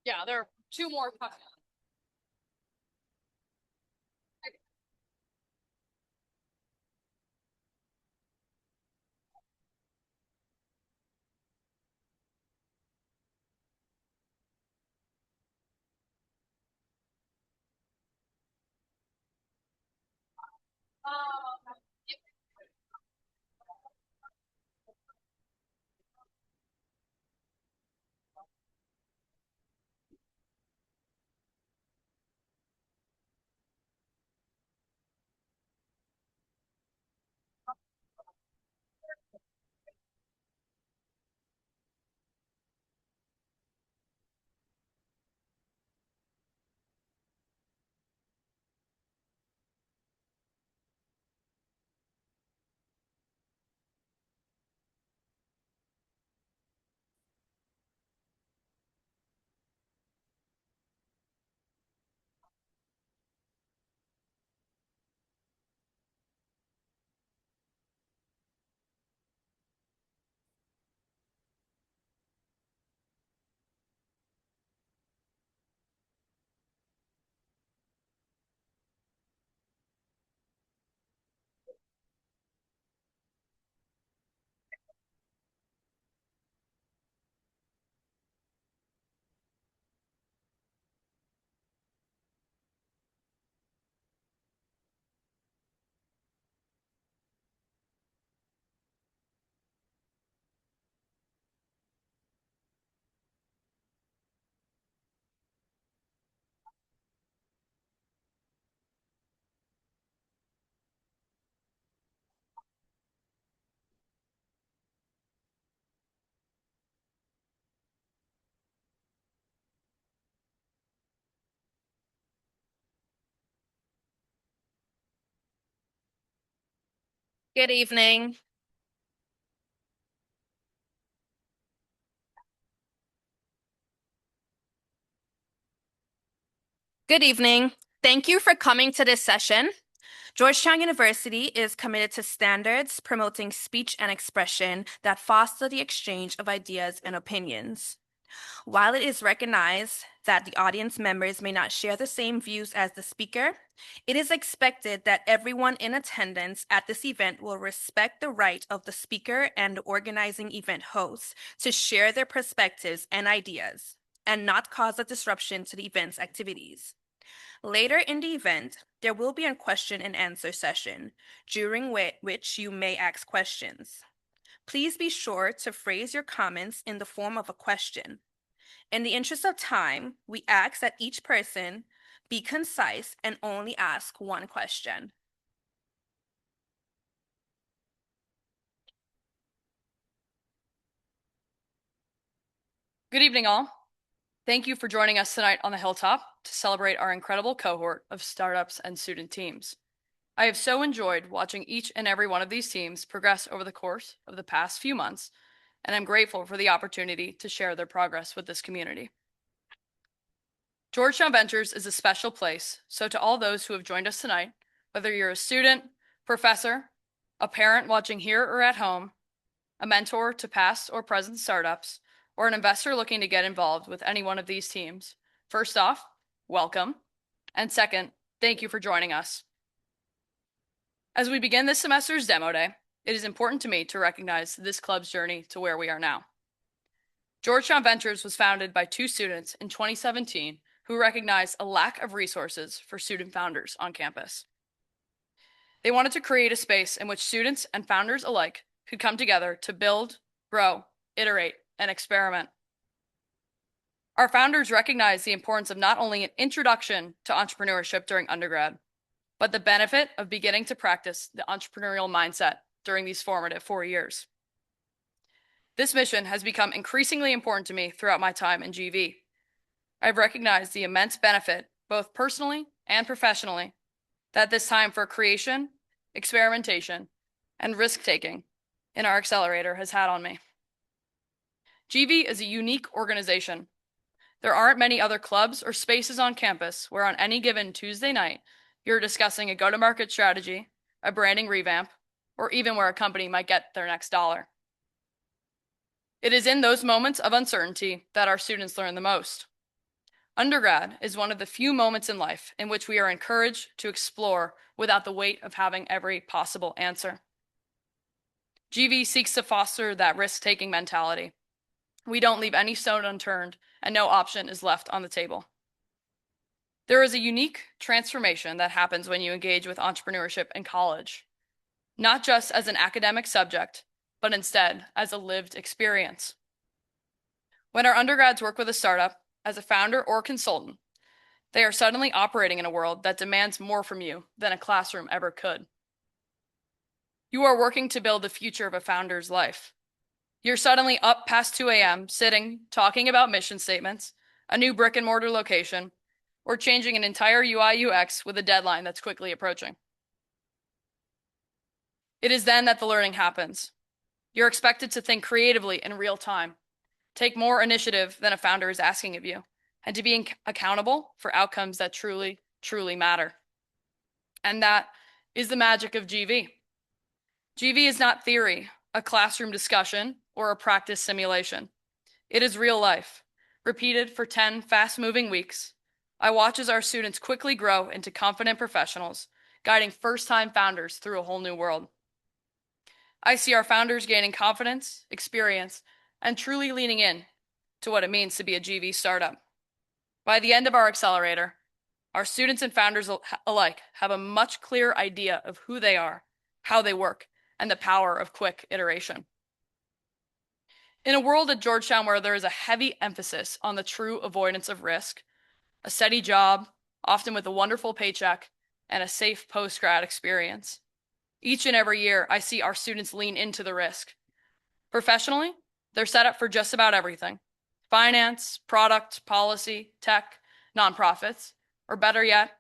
Yeah, there are two more. Good evening. Good evening. Thank you for coming to this session. Georgetown University is committed to standards promoting speech and expression that foster the exchange of ideas and opinions. While it is recognized that the audience members may not share the same views as the speaker, it is expected that everyone in attendance at this event will respect the right of the speaker and the organizing event host to share their perspectives and ideas and not cause a disruption to the event's activities. Later in the event, there will be a question and answer session, during which you may ask questions. Please be sure to phrase your comments in the form of a question. In the interest of time, we ask that each person be concise and only ask one question. Good evening, all. Thank you for joining us tonight on the Hilltop to celebrate our incredible cohort of startups and student teams. I have so enjoyed watching each and every one of these teams progress over the course of the past few months, and I'm grateful for the opportunity to share their progress with this community. Georgetown Ventures is a special place, so to all those who have joined us tonight, whether you're a student, professor, a parent watching here or at home, a mentor to past or present startups, or an investor looking to get involved with any one of these teams, first off, welcome. And second, thank you for joining us. As we begin this semester's demo day, it is important to me to recognize this club's journey to where we are now. Georgetown Ventures was founded by two students in 2017 who recognized a lack of resources for student founders on campus. They wanted to create a space in which students and founders alike could come together to build, grow, iterate, and experiment. Our founders recognized the importance of not only an introduction to entrepreneurship during undergrad, but the benefit of beginning to practice the entrepreneurial mindset during these formative 4 years. This mission has become increasingly important to me throughout my time in GV. I've recognized the immense benefit, both personally and professionally, that this time for creation, experimentation, and risk-taking in our accelerator has had on me. GV is a unique organization. There aren't many other clubs or spaces on campus where on any given Tuesday night, you're discussing a go-to-market strategy, a branding revamp, or even where a company might get their next dollar. It is in those moments of uncertainty that our students learn the most. Undergrad is one of the few moments in life in which we are encouraged to explore without the weight of having every possible answer. GV seeks to foster that risk-taking mentality. We don't leave any stone unturned, and no option is left on the table. There is a unique transformation that happens when you engage with entrepreneurship in college, not just as an academic subject, but instead as a lived experience. When our undergrads work with a startup, as a founder or consultant, they are suddenly operating in a world that demands more from you than a classroom ever could. You are working to build the future of a founder's life. You're suddenly up past 2 a.m., sitting, talking about mission statements, a new brick and mortar location, or changing an entire UI UX with a deadline that's quickly approaching. It is then that the learning happens. You're expected to think creatively in real time, take more initiative than a founder is asking of you, and to be accountable for outcomes that truly, truly matter. And that is the magic of GV. GV is not theory, a classroom discussion, or a practice simulation. It is real life, repeated for 10 fast-moving weeks. I watch as our students quickly grow into confident professionals, guiding first-time founders through a whole new world. I see our founders gaining confidence, experience, and truly leaning in to what it means to be a GV startup. By the end of our accelerator, our students and founders alike have a much clearer idea of who they are, how they work, and the power of quick iteration. In a world at Georgetown where there is a heavy emphasis on the true avoidance of risk, a steady job, often with a wonderful paycheck, and a safe post-grad experience, each and every year I see our students lean into the risk. Professionally, they're set up for just about everything: finance, product, policy, tech, nonprofits, or better yet,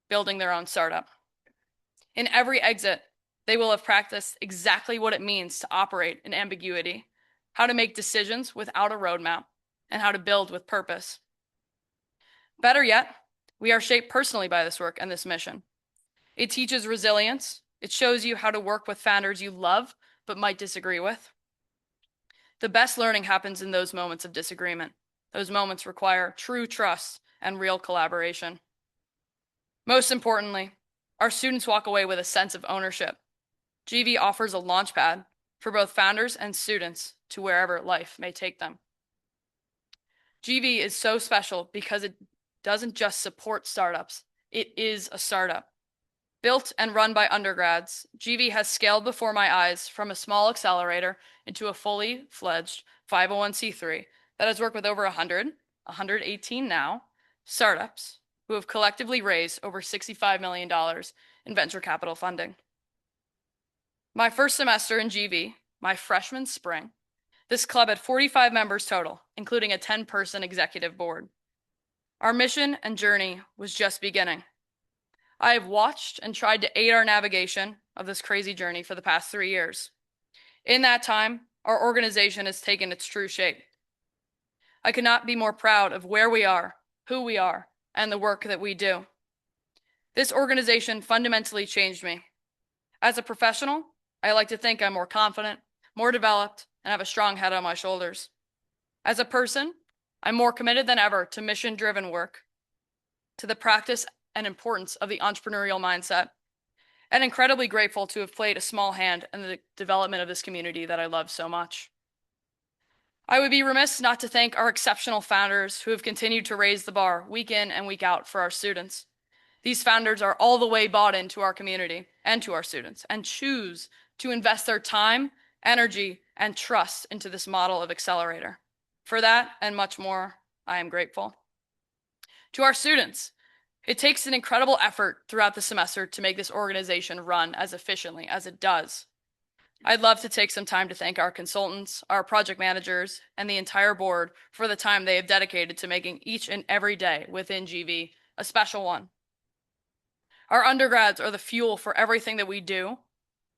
building their own startup. In every exit, They will have practiced exactly what it means to operate in ambiguity, how to make decisions without a roadmap, and how to build with purpose. Better yet, we are shaped personally by this work and this mission. It teaches resilience. It shows you how to work with founders you love but might disagree with. The best learning happens in those moments of disagreement. Those moments require true trust and real collaboration. Most importantly, our students walk away with a sense of ownership. GV offers a launchpad for both founders and students to wherever life may take them. GV is so special because it doesn't just support startups, it is a startup. Built and run by undergrads, GV has scaled before my eyes from a small accelerator into a fully fledged 501c3 that has worked with over 118 now, startups who have collectively raised over $65 million in venture capital funding. My first semester in GV, my freshman spring, this club had 45 members total, including a 10-person executive board. Our mission and journey was just beginning. I have watched and tried to aid our navigation of this crazy journey for the past 3 years. In that time, our organization has taken its true shape. I could not be more proud of where we are, who we are, and the work that we do. This organization fundamentally changed me. As a professional, I like to think I'm more confident, more developed, and have a strong head on my shoulders. As a person, I'm more committed than ever to mission-driven work, to the practice and importance of the entrepreneurial mindset, and incredibly grateful to have played a small hand in the development of this community that I love so much. I would be remiss not to thank our exceptional founders who have continued to raise the bar week in and week out for our students. These founders are all the way bought into our community and to our students and choose to invest their time, energy, and trust into this model of accelerator. For that and much more, I am grateful. To our students, it takes an incredible effort throughout the semester to make this organization run as efficiently as it does. I'd love to take some time to thank our consultants, our project managers, and the entire board for the time they have dedicated to making each and every day within GV a special one. Our undergrads are the fuel for everything that we do.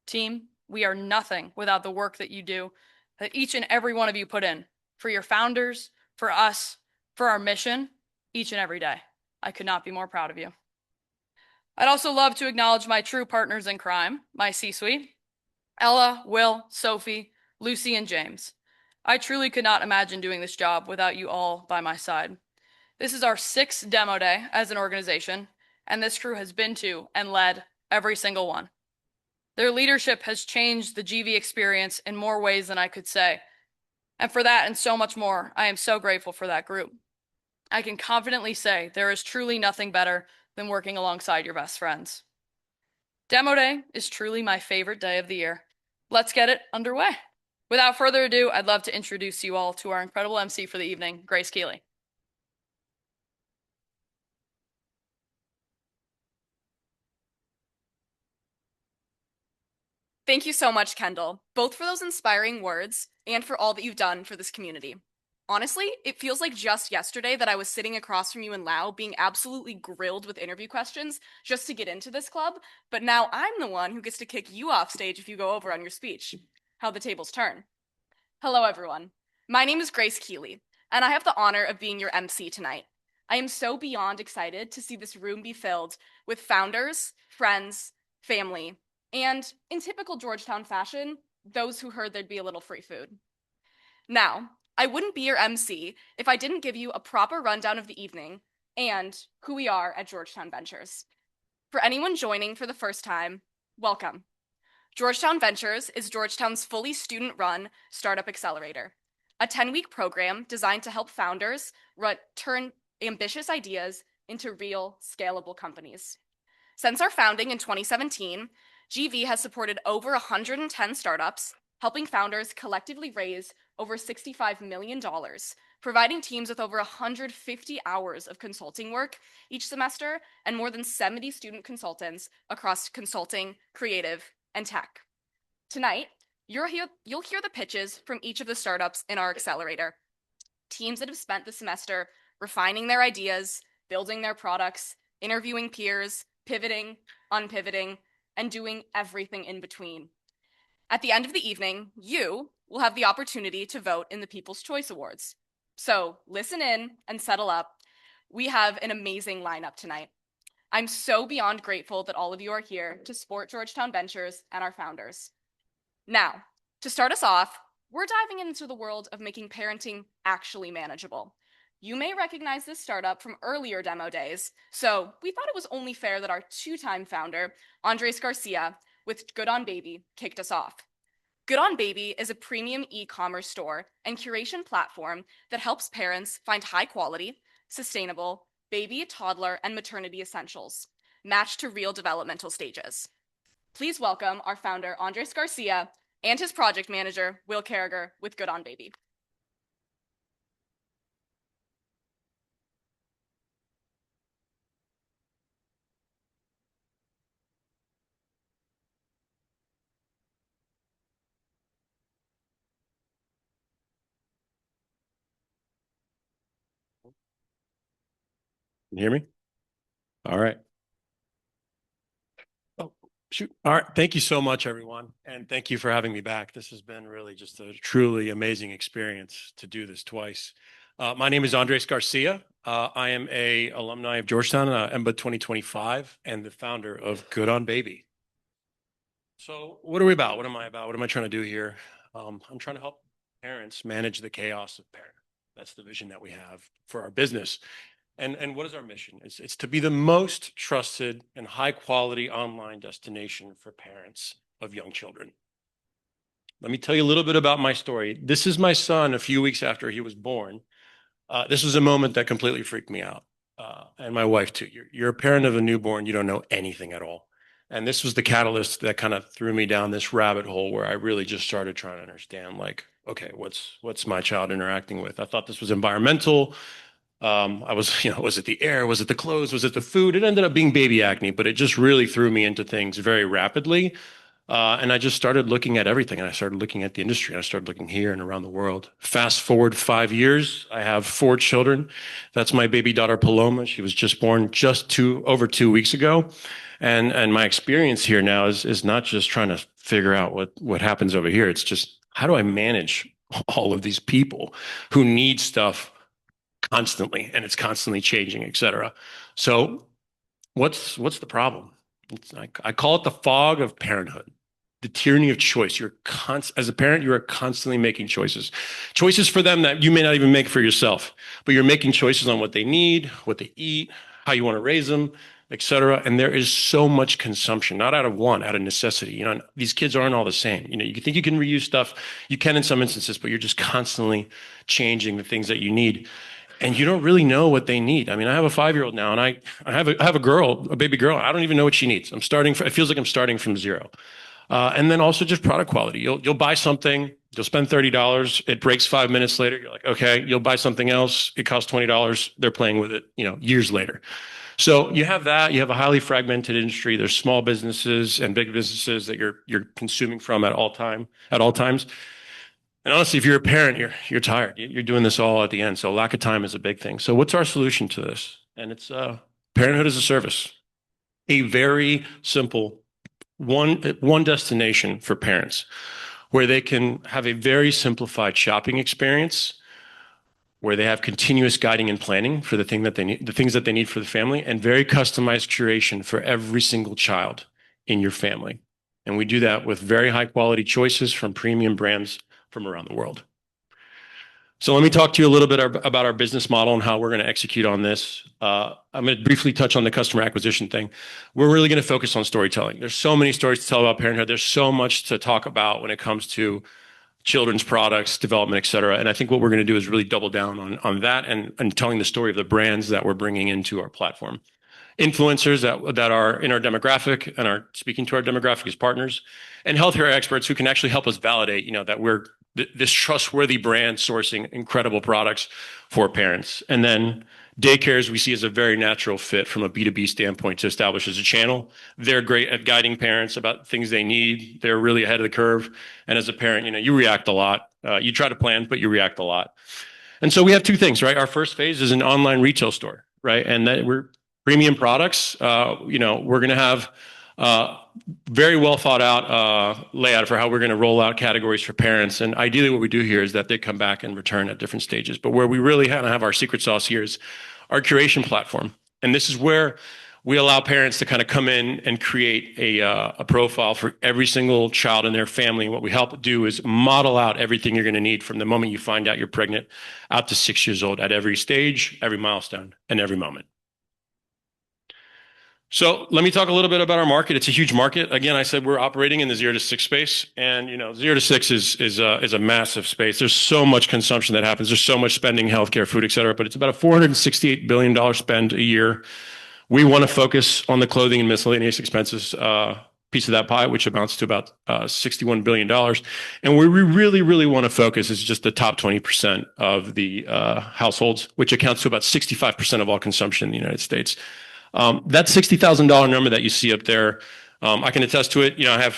Team, we are nothing without the work that you do, that each and every one of you put in, for your founders, for us, for our mission, each and every day. I could not be more proud of you. I'd also love to acknowledge my true partners in crime, my C-suite, Ella, Will, Sophie, Lucy, and James. I truly could not imagine doing this job without you all by my side. This is our 6th demo day as an organization, and this crew has been to and led every single one. Their leadership has changed the GV experience in more ways than I could say. And for that and so much more, I am so grateful for that group. I can confidently say there is truly nothing better than working alongside your best friends. Demo day is truly my favorite day of the year. Let's get it underway. Without further ado, I'd love to introduce you all to our incredible MC for the evening, Grace Keeley. Thank you so much, Kendall, both for those inspiring words and for all that you've done for this community. Honestly, it feels like just yesterday that I was sitting across from you in Lao being absolutely grilled with interview questions just to get into this club, but now I'm the one who gets to kick you off stage if you go over on your speech. How the tables turn. Hello, everyone. My name is Grace Keeley, and I have the honor of being your MC tonight. I am so beyond excited to see this room be filled with founders, friends, family, and in typical Georgetown fashion, those who heard there'd be a little free food. Now, I wouldn't be your MC if I didn't give you a proper rundown of the evening and who we are at Georgetown Ventures. For anyone joining for the first time, welcome. Georgetown Ventures is Georgetown's fully student-run startup accelerator, a 10-week program designed to help founders turn ambitious ideas into real, scalable companies. Since our founding in 2017, GV has supported over 110 startups, helping founders collectively raise over $65 million, providing teams with over 150 hours of consulting work each semester and more than 70 student consultants across consulting, creative, and tech. Tonight, you'll hear the pitches from each of the startups in our accelerator. Teams that have spent the semester refining their ideas, building their products, interviewing peers, pivoting, unpivoting, and doing everything in between. At the end of the evening, you will have the opportunity to vote in the People's Choice Awards. So listen in and settle up. We have an amazing lineup tonight. I'm so beyond grateful that all of you are here to support Georgetown Ventures and our founders. Now, to start us off, we're diving into the world of making parenting actually manageable. You may recognize this startup from earlier demo days, so we thought it was only fair that our two-time founder, Andres Garcia, with Good on Baby, kicked us off. Good on Baby is a premium e-commerce store and curation platform that helps parents find high-quality, sustainable baby, toddler, and maternity essentials, matched to real developmental stages. Please welcome our founder, Andres Garcia, and his project manager, Will Carragher, with Good on Baby. Can you hear me? All right. Oh, shoot. All right. Thank you so much, everyone. And thank you for having me back. This has been really just a truly amazing experience to do this twice. My name is Andres Garcia. I am a alumni of Georgetown, EMBA 2025, and the founder of Good on Baby. So what are we about? What am I about? What am I trying to do here? I'm trying to help parents manage the chaos of parent. That's the vision that we have for our business. And what is our mission? It's to be the most trusted and high quality online destination for parents of young children. Let me tell you a little bit about my story. This is my son a few weeks after he was born. This was a moment that completely freaked me out. And my wife too. You're a parent of a newborn, you don't know anything at all. And this was the catalyst that kind of threw me down this rabbit hole where I really just started trying to understand, like, okay, what's my child interacting with? I thought this was environmental. I was, was it the air? Was it the clothes? Was it the food? It ended up being baby acne, but it just really threw me into things very rapidly. And I just started looking at everything. And I started looking at the industry. And I started looking here and around the world. Fast forward 5 years, I have 4 children. That's my baby daughter, Paloma. She was just born over 2 weeks ago. And my experience here now is not just trying to figure out what happens over here. It's just, how do I manage all of these people who need stuff constantly, and it's constantly changing, et cetera. So what's the problem? I call it the fog of parenthood, the tyranny of choice. As a parent, you are constantly making choices for them that you may not even make for yourself, but you're making choices on what they need, what they eat, how you want to raise them, et cetera. And there is so much consumption, not out of want, out of necessity. These kids aren't all the same. You think you can reuse stuff. You can in some instances, but you're just constantly changing the things that you need. And you don't really know what they need. I mean, I have a 5-year-old now, and I have a baby girl. I don't even know what she needs. It feels like I'm starting from zero. And then also just product quality. You'll buy something, you'll spend $30. It breaks 5 minutes later. You're like, okay, you'll buy something else. It costs $20. They're playing with it, years later. So you have that. You have a highly fragmented industry. There's small businesses and big businesses that you're consuming from at all times. And honestly, if you're a parent, you're tired. You're doing this all at the end. So lack of time is a big thing. So what's our solution to this? And it's parenthood as a service. A very simple one destination for parents where they can have a very simplified shopping experience, where they have continuous guiding and planning for the things that they need for the family, and very customized curation for every single child in your family. And we do that with very high quality choices from premium brands from around the world. So let me talk to you a little bit about our business model and how we're going to execute on this. I'm going to briefly touch on the customer acquisition thing. We're really going to focus on storytelling. There's so many stories to tell about parenthood. There's so much to talk about when it comes to children's products, development, et cetera. And I think what we're going to do is really double down on that and telling the story of the brands that we're bringing into our platform. Influencers that are in our demographic and are speaking to our demographic as partners, and healthcare experts who can actually help us validate, that we're this trustworthy brand sourcing incredible products for parents. And then daycares we see as a very natural fit from a B2B standpoint to establish as a channel. They're great at guiding parents about things they need. They're really ahead of the curve. And as a parent, you react a lot. You try to plan, but you react a lot. And so we have 2 things, right? Our first phase is an online retail store, right? And that we're premium products. We're going to have Very well thought out layout for how we're going to roll out categories for parents. And ideally what we do here is that they come back and return at different stages. But where we really have our secret sauce here is our curation platform. And this is where we allow parents to kind of come in and create a profile for every single child in their family. And what we help do is model out everything you're going to need from the moment you find out you're pregnant out to 6 years old at every stage, every milestone, and every moment. So let me talk a little bit about our market. It's a huge market. Again, I said we're operating in the 0 to 6 space, and 0 to 6 is a massive space. There's so much consumption that happens. There's so much spending, healthcare, food, et cetera. But it's about a $468 billion spend a year. We want to focus on the clothing and miscellaneous expenses piece of that pie, which amounts to about $61 billion. And where we really, really want to focus is just the top 20% of the households, which accounts to about 65% of all consumption in the United States. That $60,000 number that you see up there, I can attest to it. I have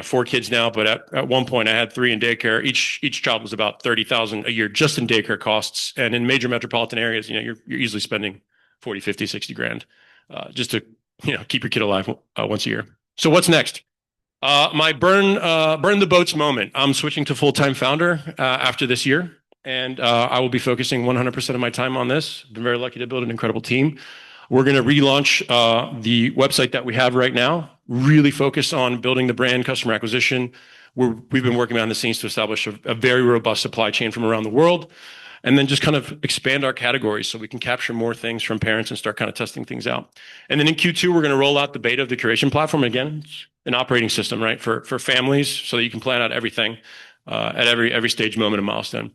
4 kids now, but at one point I had 3 in daycare. Each child was about $30,000 a year just in daycare costs. And in major metropolitan areas, you're easily spending 40, 50, 60 grand just to keep your kid alive once a year. So what's next? My burn the boats moment. I'm switching to full-time founder after this year, and I will be focusing 100% of my time on this. Been very lucky to build an incredible team. We're going to relaunch the website that we have right now, really focus on building the brand, customer acquisition. We've been working behind the scenes to establish a very robust supply chain from around the world, and then just kind of expand our categories so we can capture more things from parents and start kind of testing things out. And then in Q2, we're going to roll out the beta of the curation platform. Again, it's an operating system, right, for families so that you can plan out everything at every stage, moment, and milestone.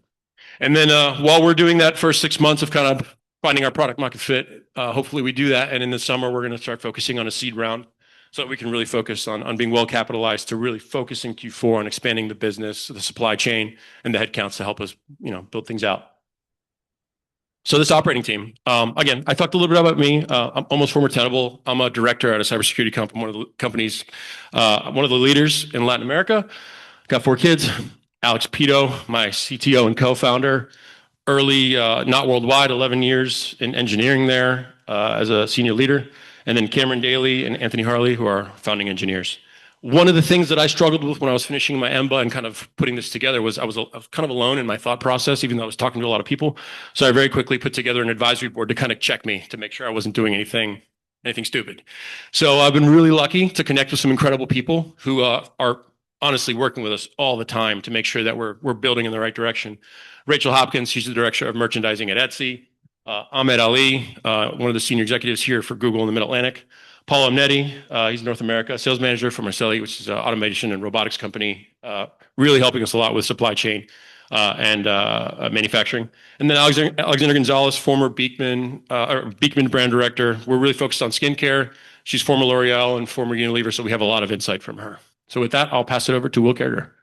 And then while we're doing that first 6 months of kind of finding our product market fit, hopefully we do that. And in the summer, we're going to start focusing on a seed round so that we can really focus on being well capitalized to really focus in Q4 on expanding the business, the supply chain, and the headcounts to help us, build things out. So this operating team, again, I talked a little bit about me. I'm almost former Tenable. I'm a director at a cybersecurity company, one of the companies, one of the leaders in Latin America. Got 4 kids. Alex Pito, my CTO and co-founder. Early, not worldwide, 11 years in engineering there as a senior leader. And then Cameron Daly and Anthony Harley, who are founding engineers. One of the things that I struggled with when I was finishing my MBA and kind of putting this together was I was kind of alone in my thought process, even though I was talking to a lot of people. So I very quickly put together an advisory board to kind of check me, to make sure I wasn't doing anything stupid. So I've been really lucky to connect with some incredible people who are honestly working with us all the time to make sure that we're building in the right direction. Rachel Hopkins, she's the director of merchandising at Etsy. Ahmed Ali, one of the senior executives here for Google in the Mid-Atlantic. Paul Omnetti, he's North America sales manager for Marcelli, which is an automation and robotics company, really helping us a lot with supply chain and manufacturing. And then Alexander Gonzalez, former Beekman brand director. We're really focused on skincare. She's former L'Oreal and former Unilever, so we have a lot of insight from her. So with that, I'll pass it over to Will Carriger.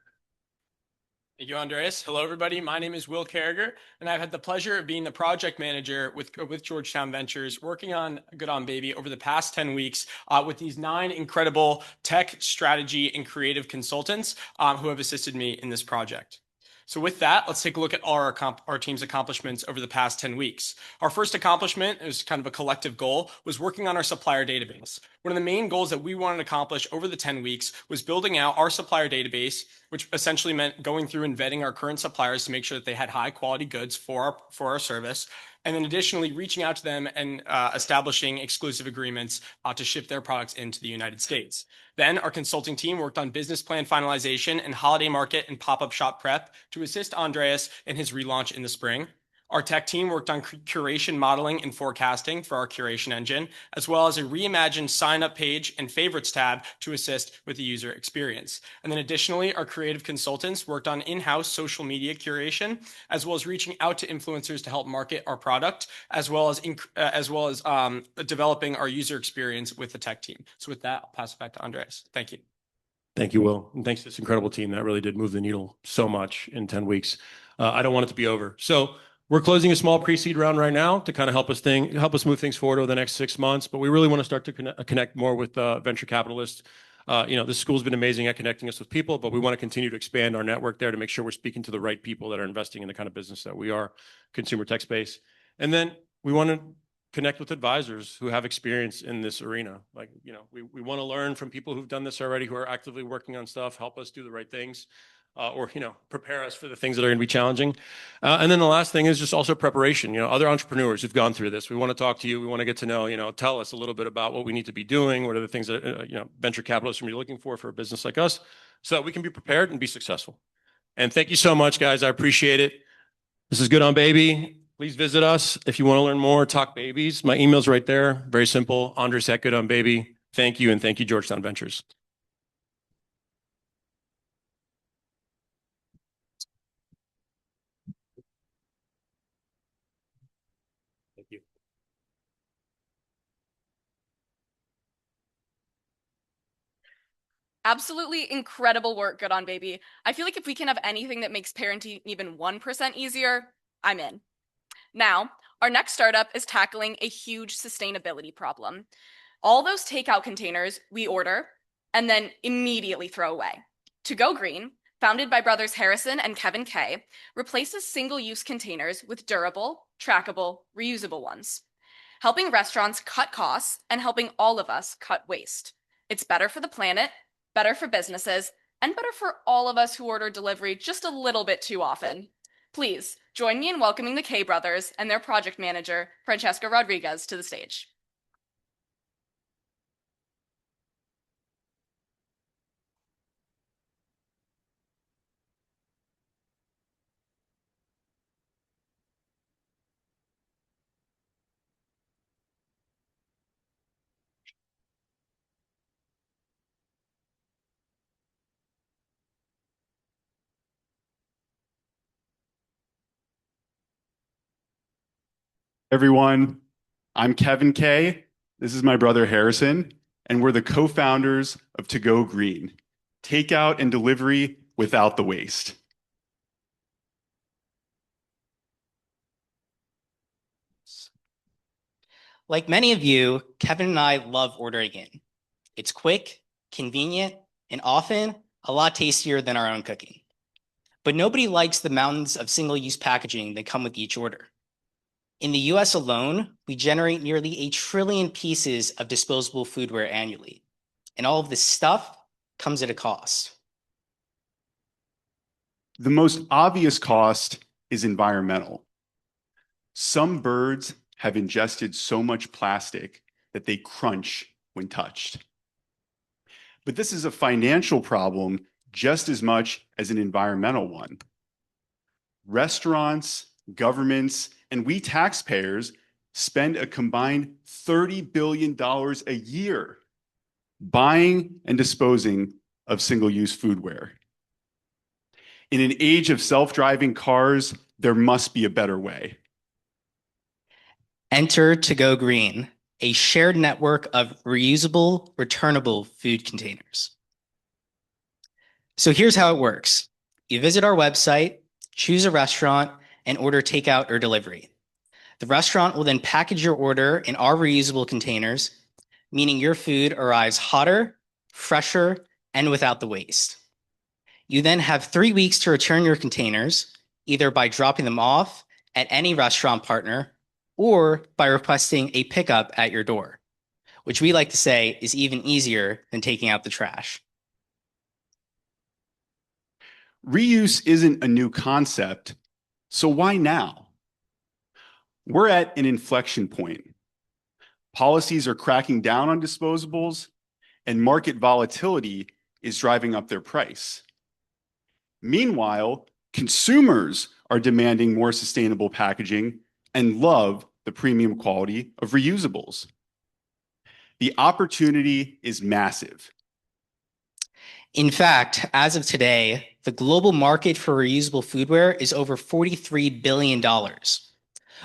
Thank you, Andreas. Hello, everybody. My name is Will Carriger, and I've had the pleasure of being the project manager with Georgetown Ventures, working on Good On Baby over the past 10 weeks with these 9 incredible tech, strategy, and creative consultants who have assisted me in this project. So with that, let's take a look at our team's accomplishments over the past 10 weeks. Our first accomplishment, it was kind of a collective goal, was working on our supplier database. One of the main goals that we wanted to accomplish over the 10 weeks was building out our supplier database, which essentially meant going through and vetting our current suppliers to make sure that they had high quality goods for our service. And then additionally, reaching out to them and establishing exclusive agreements to ship their products into the United States. Then our consulting team worked on business plan finalization and holiday market and pop-up shop prep to assist Andreas in his relaunch in the spring. Our tech team worked on curation modeling and forecasting for our curation engine, as well as a reimagined sign-up page and favorites tab to assist with the user experience. And then additionally, our creative consultants worked on in-house social media curation, as well as reaching out to influencers to help market our product, as well as developing our user experience with the tech team. So with that, I'll pass it back to Andreas. Thank you. Thank you, Will. And thanks to this incredible team that really did move the needle so much in 10 weeks. I don't want it to be over. So we're closing a small pre-seed round right now to kind of help us move things forward over the next 6 months. But we really want to start to connect more with venture capitalists. This school's been amazing at connecting us with people, but we want to continue to expand our network there to make sure we're speaking to the right people that are investing in the kind of business that we are, consumer tech space. And then we want to connect with advisors who have experience in this arena. Like, we want to learn from people who've done this already, who are actively working on stuff, help us do the right things, or prepare us for the things that are going to be challenging. And then the last thing is just also preparation. Other entrepreneurs who've gone through this. We want to talk to you. We want to get to know. Tell us a little bit about what we need to be doing. What are the things that venture capitalists are going to be looking for a business like us, so that we can be prepared and be successful. And thank you so much, guys. I appreciate it. This is Good on Baby. Please visit us if you want to learn more. Talk babies. My email's right there. Very simple. Andres at Good on Baby. Thank you, and thank you, Georgetown Ventures. Thank you. Absolutely incredible work, Good on Baby. I feel like if we can have anything that makes parenting even 1% easier, I'm in. Now, our next startup is tackling a huge sustainability problem. All those takeout containers we order and then immediately throw away. To Go Green, founded by brothers Harrison and Kevin Kay, replaces single-use containers with durable, trackable, reusable ones, helping restaurants cut costs and helping all of us cut waste. It's better for the planet, better for businesses, and better for all of us who order delivery just a little bit too often. Please join me in welcoming the Kay brothers and their project manager, Francesca Rodriguez, to the stage. Everyone, I'm Kevin Kay. This is my brother Harrison, and we're the co-founders of To Go Green, takeout and delivery without the waste. Like many of you, Kevin and I love ordering in. It's quick, convenient, and often a lot tastier than our own cooking. But nobody likes the mountains of single-use packaging that come with each order. In the US alone, we generate nearly 1 trillion pieces of disposable foodware annually. And all of this stuff comes at a cost. The most obvious cost is environmental. Some birds have ingested so much plastic that they crunch when touched. But this is a financial problem just as much as an environmental one. Restaurants, governments, and we taxpayers spend a combined $30 billion a year buying and disposing of single-use foodware. In an age of self-driving cars, there must be a better way. Enter To Go Green, a shared network of reusable, returnable food containers. So here's how it works. You visit our website, choose a restaurant, and order takeout or delivery. The restaurant will then package your order in our reusable containers, meaning your food arrives hotter, fresher, and without the waste. You then have 3 weeks to return your containers, either by dropping them off at any restaurant partner or by requesting a pickup at your door, which we like to say is even easier than taking out the trash. Reuse isn't a new concept, so why now? We're at an inflection point. Policies are cracking down on disposables, and market volatility is driving up their price. Meanwhile, consumers are demanding more sustainable packaging and love the premium quality of reusables. The opportunity is massive. In fact, as of today, the global market for reusable foodware is over $43 billion.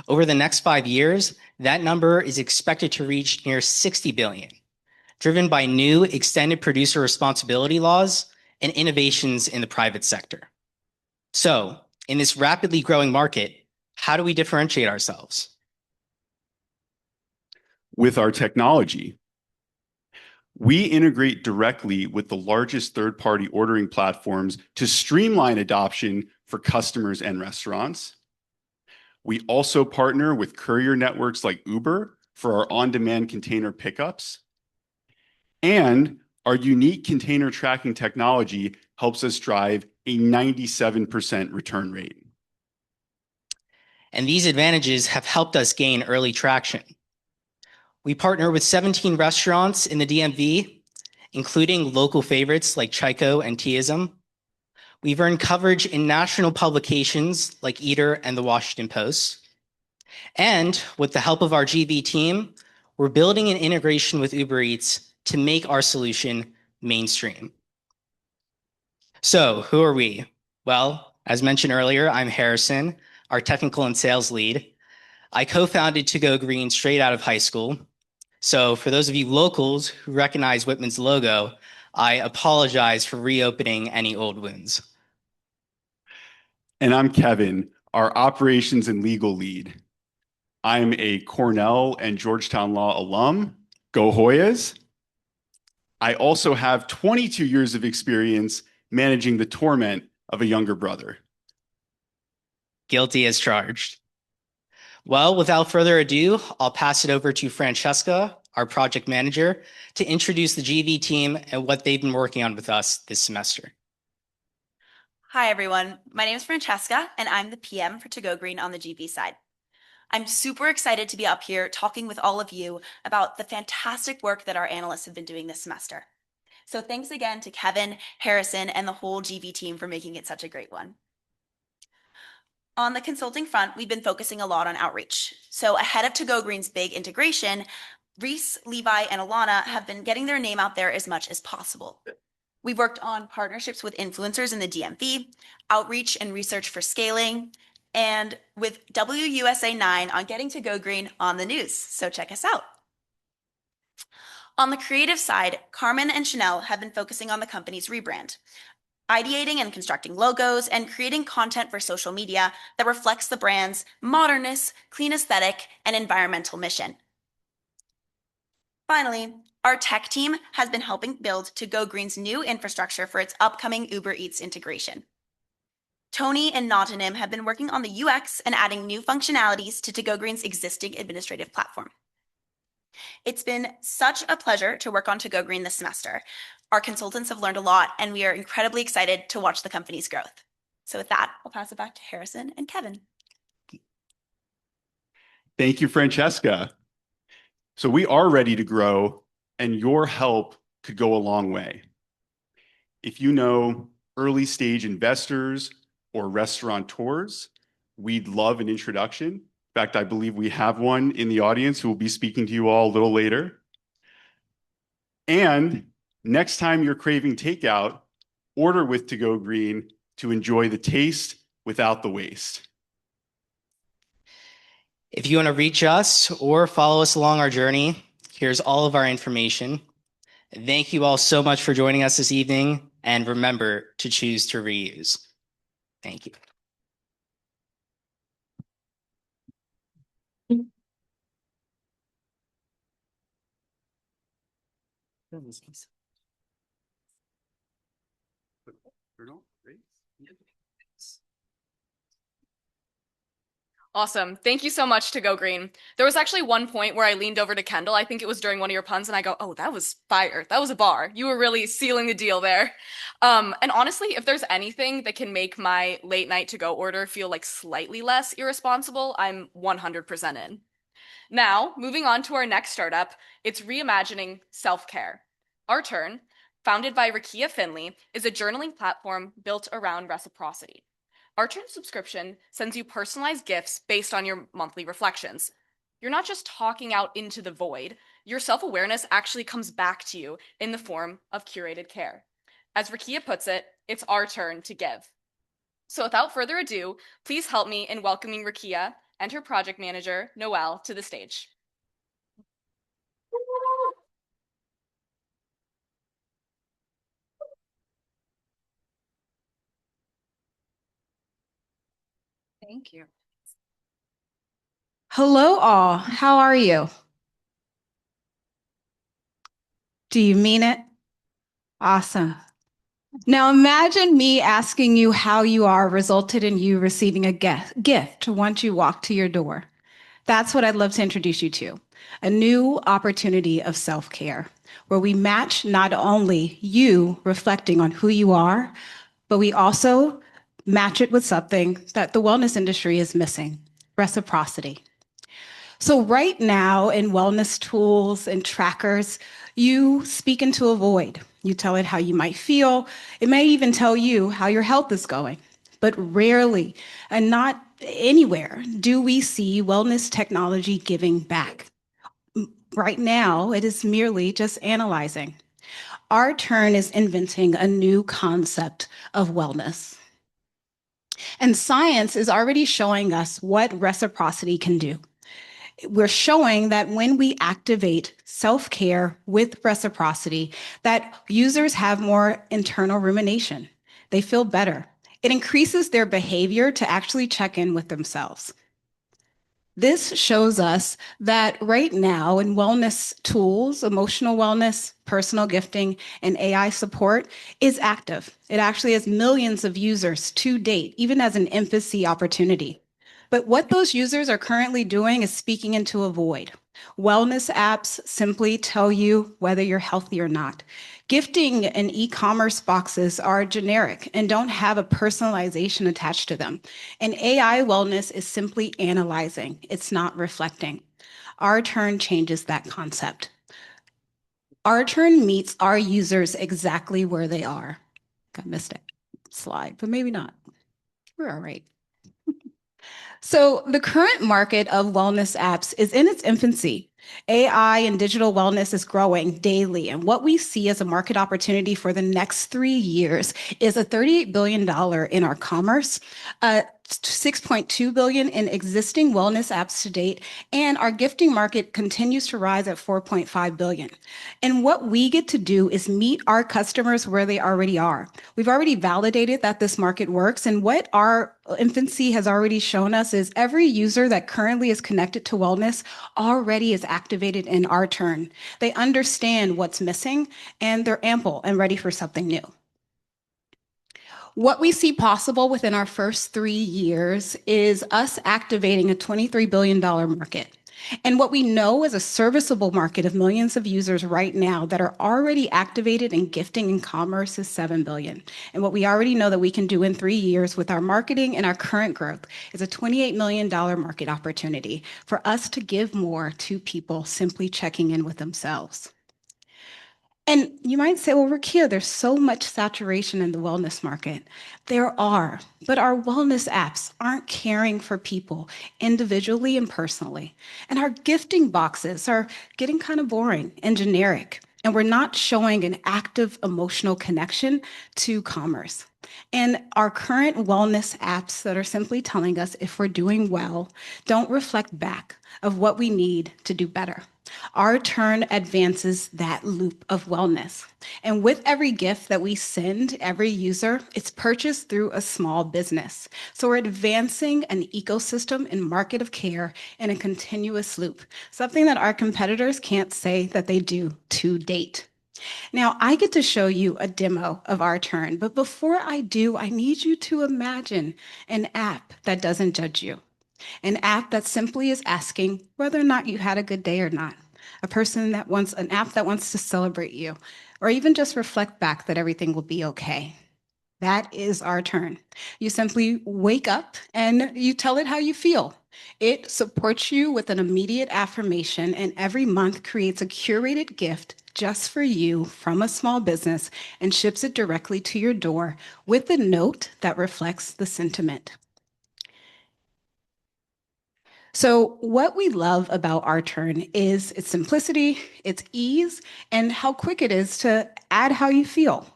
Over the next 5 years, that number is expected to reach near 60 billion, driven by new extended producer responsibility laws and innovations in the private sector. So, in this rapidly growing market, how do we differentiate ourselves? With our technology. We integrate directly with the largest third-party ordering platforms to streamline adoption for customers and restaurants. We also partner with courier networks like Uber for our on-demand container pickups. And our unique container tracking technology helps us drive a 97% return rate. And these advantages have helped us gain early traction. We partner with 17 restaurants in the DMV, including local favorites like Chico and Teism. We've earned coverage in national publications like Eater and the Washington Post. And with the help of our GV team, we're building an integration with Uber Eats to make our solution mainstream. So who are we? Well, as mentioned earlier, I'm Harrison, our technical and sales lead. I co-founded To Go Green straight out of high school. So for those of you locals who recognize Whitman's logo, I apologize for reopening any old wounds. And I'm Kevin, our operations and legal lead. I'm a Cornell and Georgetown Law alum. Go Hoyas. I also have 22 years of experience managing the torment of a younger brother. Guilty as charged. Well, without further ado, I'll pass it over to Francesca, our project manager, to introduce the GV team and what they've been working on with us this semester. Hi, everyone. My name is Francesca, and I'm the PM for To Go Green on the GV side. I'm super excited to be up here talking with all of you about the fantastic work that our analysts have been doing this semester. So thanks again to Kevin, Harrison, and the whole GV team for making it such a great one. On the consulting front, we've been focusing a lot on outreach. So ahead of To Go Green's big integration, Reese, Levi, and Alana have been getting their name out there as much as possible. We've worked on partnerships with influencers in the DMV, outreach and research for scaling, and with WUSA 9 on getting To Go Green on the news. So check us out. On the creative side, Carmen and Chanel have been focusing on the company's rebrand, ideating and constructing logos, and creating content for social media that reflects the brand's modernness, clean aesthetic, and environmental mission. Finally, our tech team has been helping build To Go Green's new infrastructure for its upcoming Uber Eats integration. Tony and Nottingham have been working on the UX and adding new functionalities to Go Green's existing administrative platform. It's been such a pleasure to work on To Go Green this semester. Our consultants have learned a lot, and we are incredibly excited to watch the company's growth. So with that, I'll pass it back to Harrison and Kevin. Thank you, Francesca. So we are ready to grow, and your help could go a long way. If you know early stage investors or restaurateurs, we'd love an introduction. In fact, I believe we have one in the audience who will be speaking to you all a little later. And next time you're craving takeout, order with To Go Green to enjoy the taste without the waste. If you want to reach us or follow us along our journey, here's all of our information. Thank you all so much for joining us this evening, and remember to choose to reuse. Thank you. Awesome. Thank you so much To Go Green. There was actually one point where I leaned over to Kendall. I think it was during one of your puns, and I go, "Oh, that was fire. That was a bar. You were really sealing the deal there." And honestly, if there's anything that can make my late night to go order feel like slightly less irresponsible, I'm 100% in. Now, moving on to our next startup, it's reimagining self-care. Our Turn, founded by Rakia Finley, is a journaling platform built around reciprocity. Our Turn subscription sends you personalized gifts based on your monthly reflections. You're not just talking out into the void. Your self-awareness actually comes back to you in the form of curated care. As Rakia puts it, it's our turn to give. So without further ado, please help me in welcoming Rakia and her project manager, Noelle, to the stage. Thank you. Hello, all. How are you? Do you mean it? Awesome. Now imagine me asking you how you are resulted in you receiving a gift once you walk to your door. That's what I'd love to introduce you to. A new opportunity of self-care where we match not only you reflecting on who you are, but we also match it with something that the wellness industry is missing: reciprocity. So, right now, in wellness tools and trackers, you speak into a void. You tell it how you might feel. It may even tell you how your health is going. But rarely, and not anywhere, do we see wellness technology giving back. Right now, it is merely just analyzing. Our turn is inventing a new concept of wellness. And science is already showing us what reciprocity can do. We're showing that when we activate self-care with reciprocity, that users have more internal rumination. They feel better. It increases their behavior to actually check in with themselves. This shows us that right now in wellness tools, emotional wellness, personal gifting, and AI support is active. It actually has millions of users to date, even as an infancy opportunity. But what those users are currently doing is speaking into a void. Wellness apps simply tell you whether you're healthy or not. Gifting and e-commerce boxes are generic and don't have a personalization attached to them. And AI wellness is simply analyzing, it's not reflecting. Our turn changes that concept. Our turn meets our users exactly where they are. I missed it slide, but maybe not. We're all right. So, the current market of wellness apps is in its infancy. AI and digital wellness is growing daily. And what we see as a market opportunity for the next 3 years is a $38 billion in our commerce, 6.2 billion in existing wellness apps to date, and our gifting market continues to rise at 4.5 billion. And what we get to do is meet our customers where they already are. We've already validated that this market works, and what our infancy has already shown us is every user that currently is connected to wellness already is activated in our turn. They understand what's missing, and they're ample and ready for something new. What we see possible within our first 3 years is us activating a $23 billion market. And what we know is a serviceable market of millions of users right now that are already activated in gifting and commerce is 7 billion. And what we already know that we can do in 3 years with our marketing and our current growth is a $28 million market opportunity for us to give more to people simply checking in with themselves. And you might say, well, Rakia, there's so much saturation in the wellness market. There are, but our wellness apps aren't caring for people individually and personally. And our gifting boxes are getting kind of boring and generic. And we're not showing an active emotional connection to commerce. And our current wellness apps that are simply telling us if we're doing well don't reflect back of what we need to do better. Our turn advances that loop of wellness. And with every gift that we send every user, it's purchased through a small business. So we're advancing an ecosystem and market of care in a continuous loop, something that our competitors can't say that they do to date. Now, I get to show you a demo of our turn, but before I do, I need you to imagine an app that doesn't judge you. An app that simply is asking whether or not you had a good day or not. An app that wants to celebrate you, or even just reflect back that everything will be okay. That is our turn. You simply wake up and you tell it how you feel. It supports you with an immediate affirmation, and every month creates a curated gift just for you from a small business and ships it directly to your door with a note that reflects the sentiment. So, what we love about our turn is its simplicity, its ease, and how quick it is to add how you feel.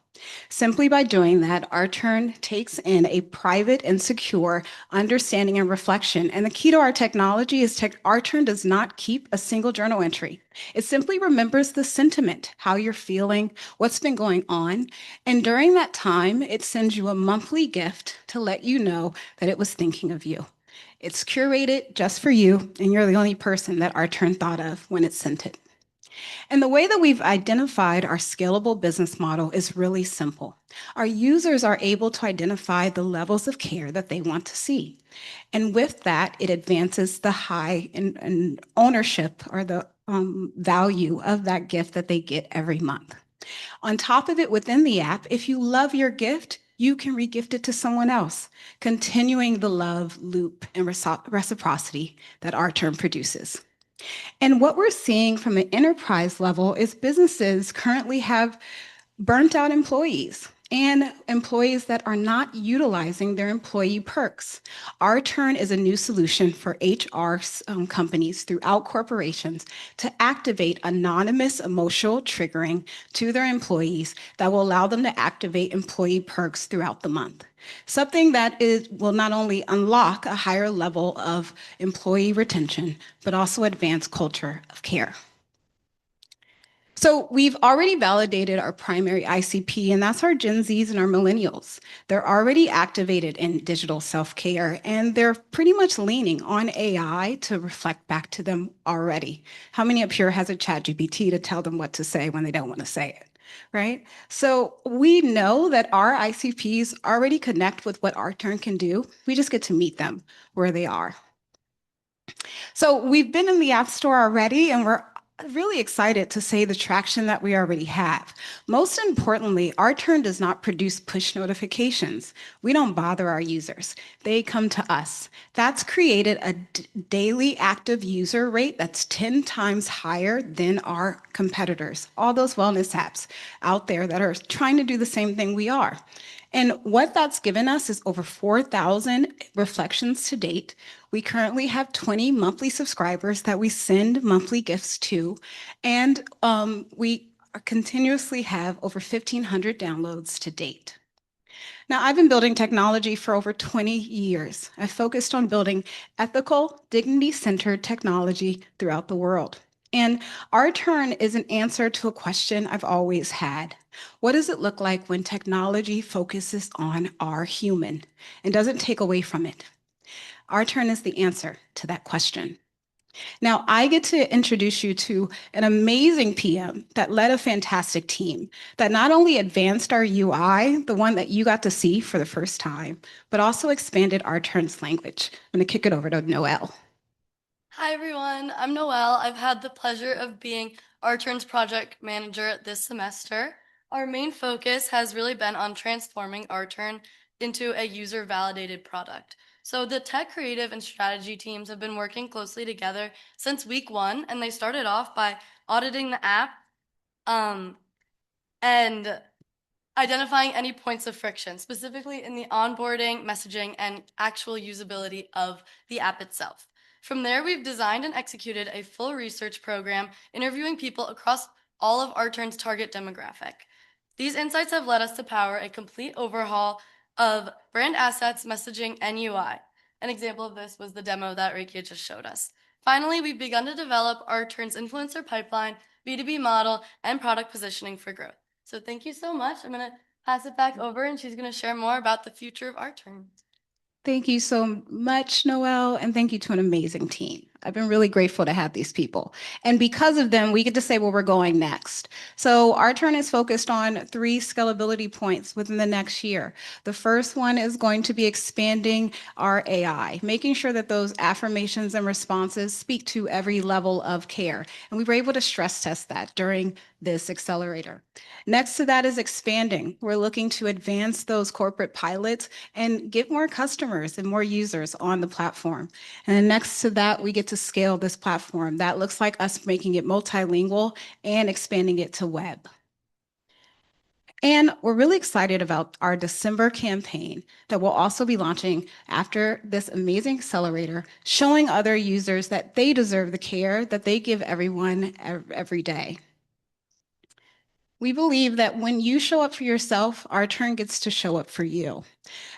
Simply by doing that, our turn takes in a private and secure understanding and reflection. And the key to our technology is our turn does not keep a single journal entry. It simply remembers the sentiment, how you're feeling, what's been going on. And during that time, it sends you a monthly gift to let you know that it was thinking of you. It's curated just for you, and you're the only person that our turn thought of when it sent it. And the way that we've identified our scalable business model is really simple. Our users are able to identify the levels of care that they want to see. And with that, it advances the high in ownership or the value of that gift that they get every month. On top of it, within the app, if you love your gift, you can regift it to someone else, continuing the love loop and reciprocity that our term produces. And what we're seeing from an enterprise level is businesses currently have burnt out employees and employees that are not utilizing their employee perks. Our Turn is a new solution for HR companies throughout corporations to activate anonymous emotional triggering to their employees that will allow them to activate employee perks throughout the month. Something that will not only unlock a higher level of employee retention, but also advance culture of care. So we've already validated our primary ICP, and that's our Gen Zs and our millennials. They're already activated in digital self-care, and they're pretty much leaning on AI to reflect back to them already. How many up here has a ChatGPT to tell them what to say when they don't want to say it? Right? So we know that our ICPs already connect with what our turn can do. We just get to meet them where they are. So we've been in the App Store already, and we're really excited to say the traction that we already have. Most importantly, our turn does not produce push notifications. We don't bother our users. They come to us. That's created a daily active user rate that's 10 times higher than our competitors, all those wellness apps out there that are trying to do the same thing we are. And what that's given us is over 4,000 reflections to date. We currently have 20 monthly subscribers that we send monthly gifts to, and we continuously have over 1,500 downloads to date. Now, I've been building technology for over 20 years. I focused on building ethical, dignity-centered technology throughout the world. And our turn is an answer to a question I've always had. What does it look like when technology focuses on our human and doesn't take away from it? Our turn is the answer to that question. Now, I get to introduce you to an amazing PM that led a fantastic team that not only advanced our UI, the one that you got to see for the first time, but also expanded our turn's language. I'm going to kick it over to Noelle. Hi, everyone. I'm Noelle. I've had the pleasure of being our Turn's project manager this semester. Our main focus has really been on transforming our Turn into a user-validated product. So the tech, creative, and strategy teams have been working closely together since week 1, and they started off by auditing the app and identifying any points of friction, specifically in the onboarding, messaging, and actual usability of the app itself. From there, we've designed and executed a full research program interviewing people across all of our Turn's target demographic. These insights have led us to power a complete overhaul of brand assets, messaging, and UI. An example of this was the demo that Reiki just showed us. Finally, we've begun to develop our Turn's influencer pipeline, B2B model, and product positioning for growth. So thank you so much. I'm going to pass it back over, and she's going to share more about the future of our Turn. Thank you so much, Noelle, and thank you to an amazing team. I've been really grateful to have these people. And because of them, we get to say where we're going next. So our turn is focused on 3 scalability points within the next year. The first one is going to be expanding our AI, making sure that those affirmations and responses speak to every level of care. And we were able to stress test that during this accelerator. Next to that is expanding. We're looking to advance those corporate pilots and get more customers and more users on the platform. And then next to that, we get to scale this platform. That looks like us making it multilingual and expanding it to web. And we're really excited about our December campaign that we'll also be launching after this amazing accelerator, showing other users that they deserve the care that they give everyone every day. We believe that when you show up for yourself, our turn gets to show up for you.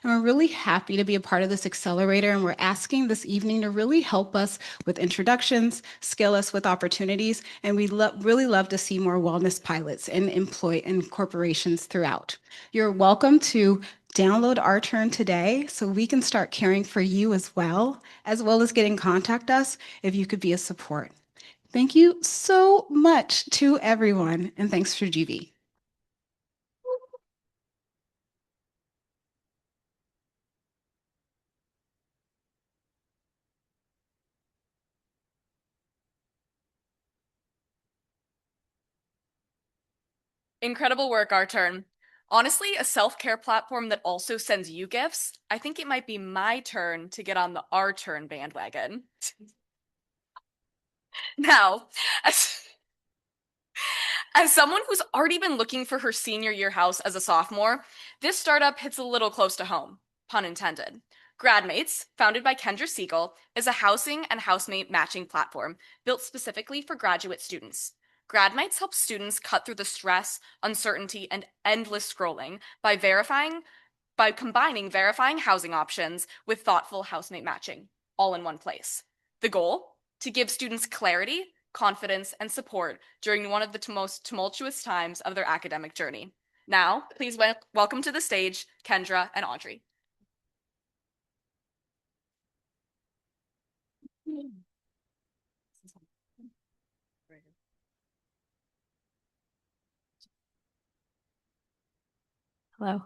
And we're really happy to be a part of this accelerator, and we're asking this evening to really help us with introductions, scale us with opportunities, and we'd really love to see more wellness pilots and corporations throughout. You're welcome to download our turn today so we can start caring for you as well as getting contact us if you could be a support. Thank you so much to everyone, and thanks for GV. Incredible work, our turn. Honestly, a self-care platform that also sends you gifts, I think it might be my turn to get on the our turn bandwagon. Now, as someone who's already been looking for her senior year house as a sophomore, this startup hits a little close to home, pun intended. GradMates, founded by Kendra Siegel, is a housing and housemate matching platform built specifically for graduate students. GradMates helps students cut through the stress, uncertainty, and endless scrolling by combining verifying housing options with thoughtful housemate matching, all in one place. The goal? To give students clarity, confidence, and support during one of the most tumultuous times of their academic journey. Now, please welcome to the stage Kendra and Audrey. Hello.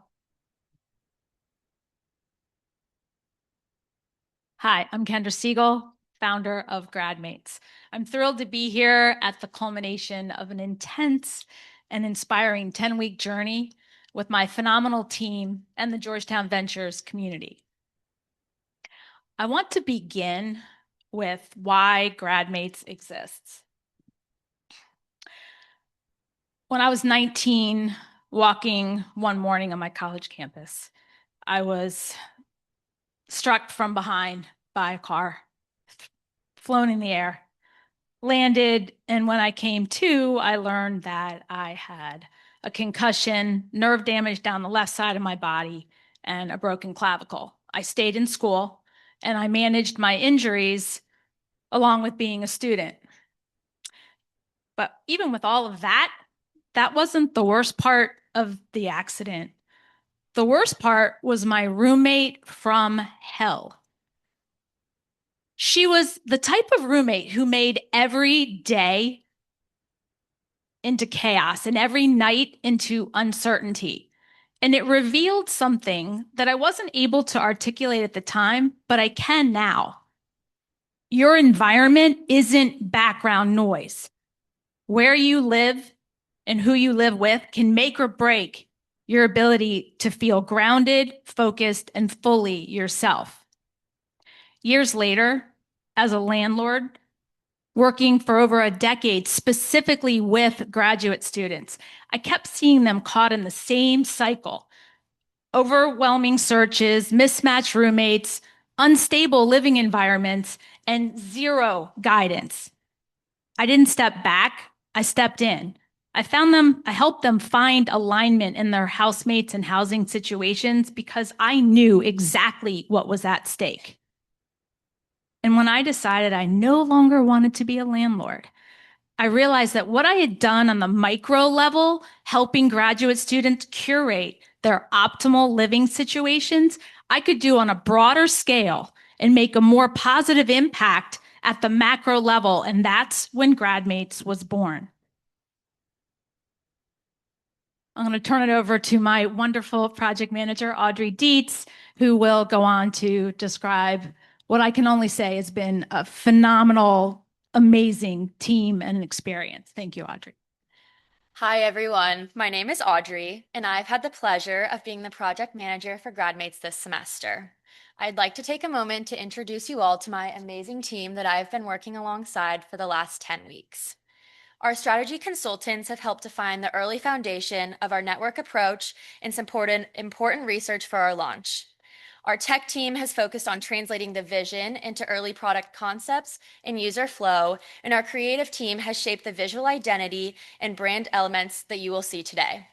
Hi, I'm Kendra Siegel, founder of GradMates. I'm thrilled to be here at the culmination of an intense and inspiring 10-week journey with my phenomenal team and the Georgetown Ventures community. I want to begin with why GradMates exists. When I was 19, walking one morning on my college campus, I was struck from behind by a car, flown in the air, landed, and when I came to, I learned that I had a concussion, nerve damage down the left side of my body, and a broken clavicle. I stayed in school, and I managed my injuries along with being a student. But even with all of that, that wasn't the worst part of the accident. The worst part was my roommate from hell. She was the type of roommate who made every day into chaos and every night into uncertainty. And it revealed something that I wasn't able to articulate at the time, but I can now. Your environment isn't background noise. Where you live and who you live with can make or break your ability to feel grounded, focused, and fully yourself. Years later, as a landlord, working for over a decade specifically with graduate students, I kept seeing them caught in the same cycle. Overwhelming searches, mismatched roommates, unstable living environments, and zero guidance. I didn't step back, I stepped in. I helped them find alignment in their housemates and housing situations because I knew exactly what was at stake. And when I decided I no longer wanted to be a landlord, I realized that what I had done on the micro level, helping graduate students curate their optimal living situations, I could do on a broader scale and make a more positive impact at the macro level. And that's when GradMates was born. I'm going to turn it over to my wonderful project manager, Audrey Dietz, who will go on to describe what I can only say has been a phenomenal, amazing team and experience. Thank you, Audrey. Hi, everyone. My name is Audrey, and I've had the pleasure of being the project manager for GradMates this semester. I'd like to take a moment to introduce you all to my amazing team that I've been working alongside for the last 10 weeks. Our strategy consultants have helped define the early foundation of our network approach and supported important research for our launch. Our tech team has focused on translating the vision into early product concepts and user flow, and our creative team has shaped the visual identity and brand elements that you will see today.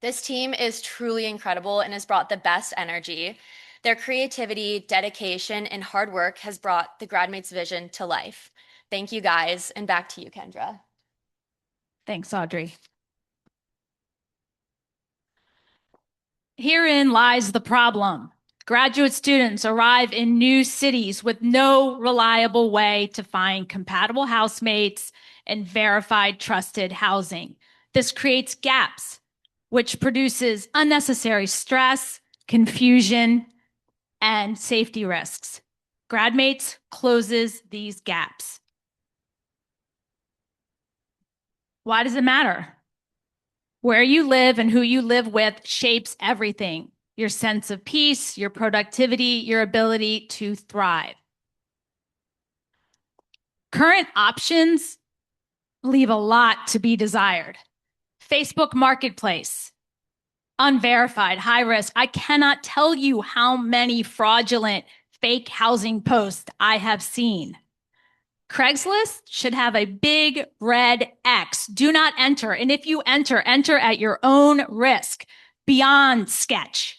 This team is truly incredible and has brought the best energy. Their creativity, dedication, and hard work has brought the GradMates vision to life. Thank you, guys, and back to you, Kendra. Thanks, Audrey. Herein lies the problem. Graduate students arrive in new cities with no reliable way to find compatible housemates and verified trusted housing. This creates gaps, which produces unnecessary stress, confusion, and safety risks. GradMates closes these gaps. Why does it matter? Where you live and who you live with shapes everything. Your sense of peace, your productivity, your ability to thrive. Current options leave a lot to be desired. Facebook Marketplace, unverified, high risk. I cannot tell you how many fraudulent fake housing posts I have seen. Craigslist should have a big red X. Do not enter. And if you enter, enter at your own risk, beyond sketch.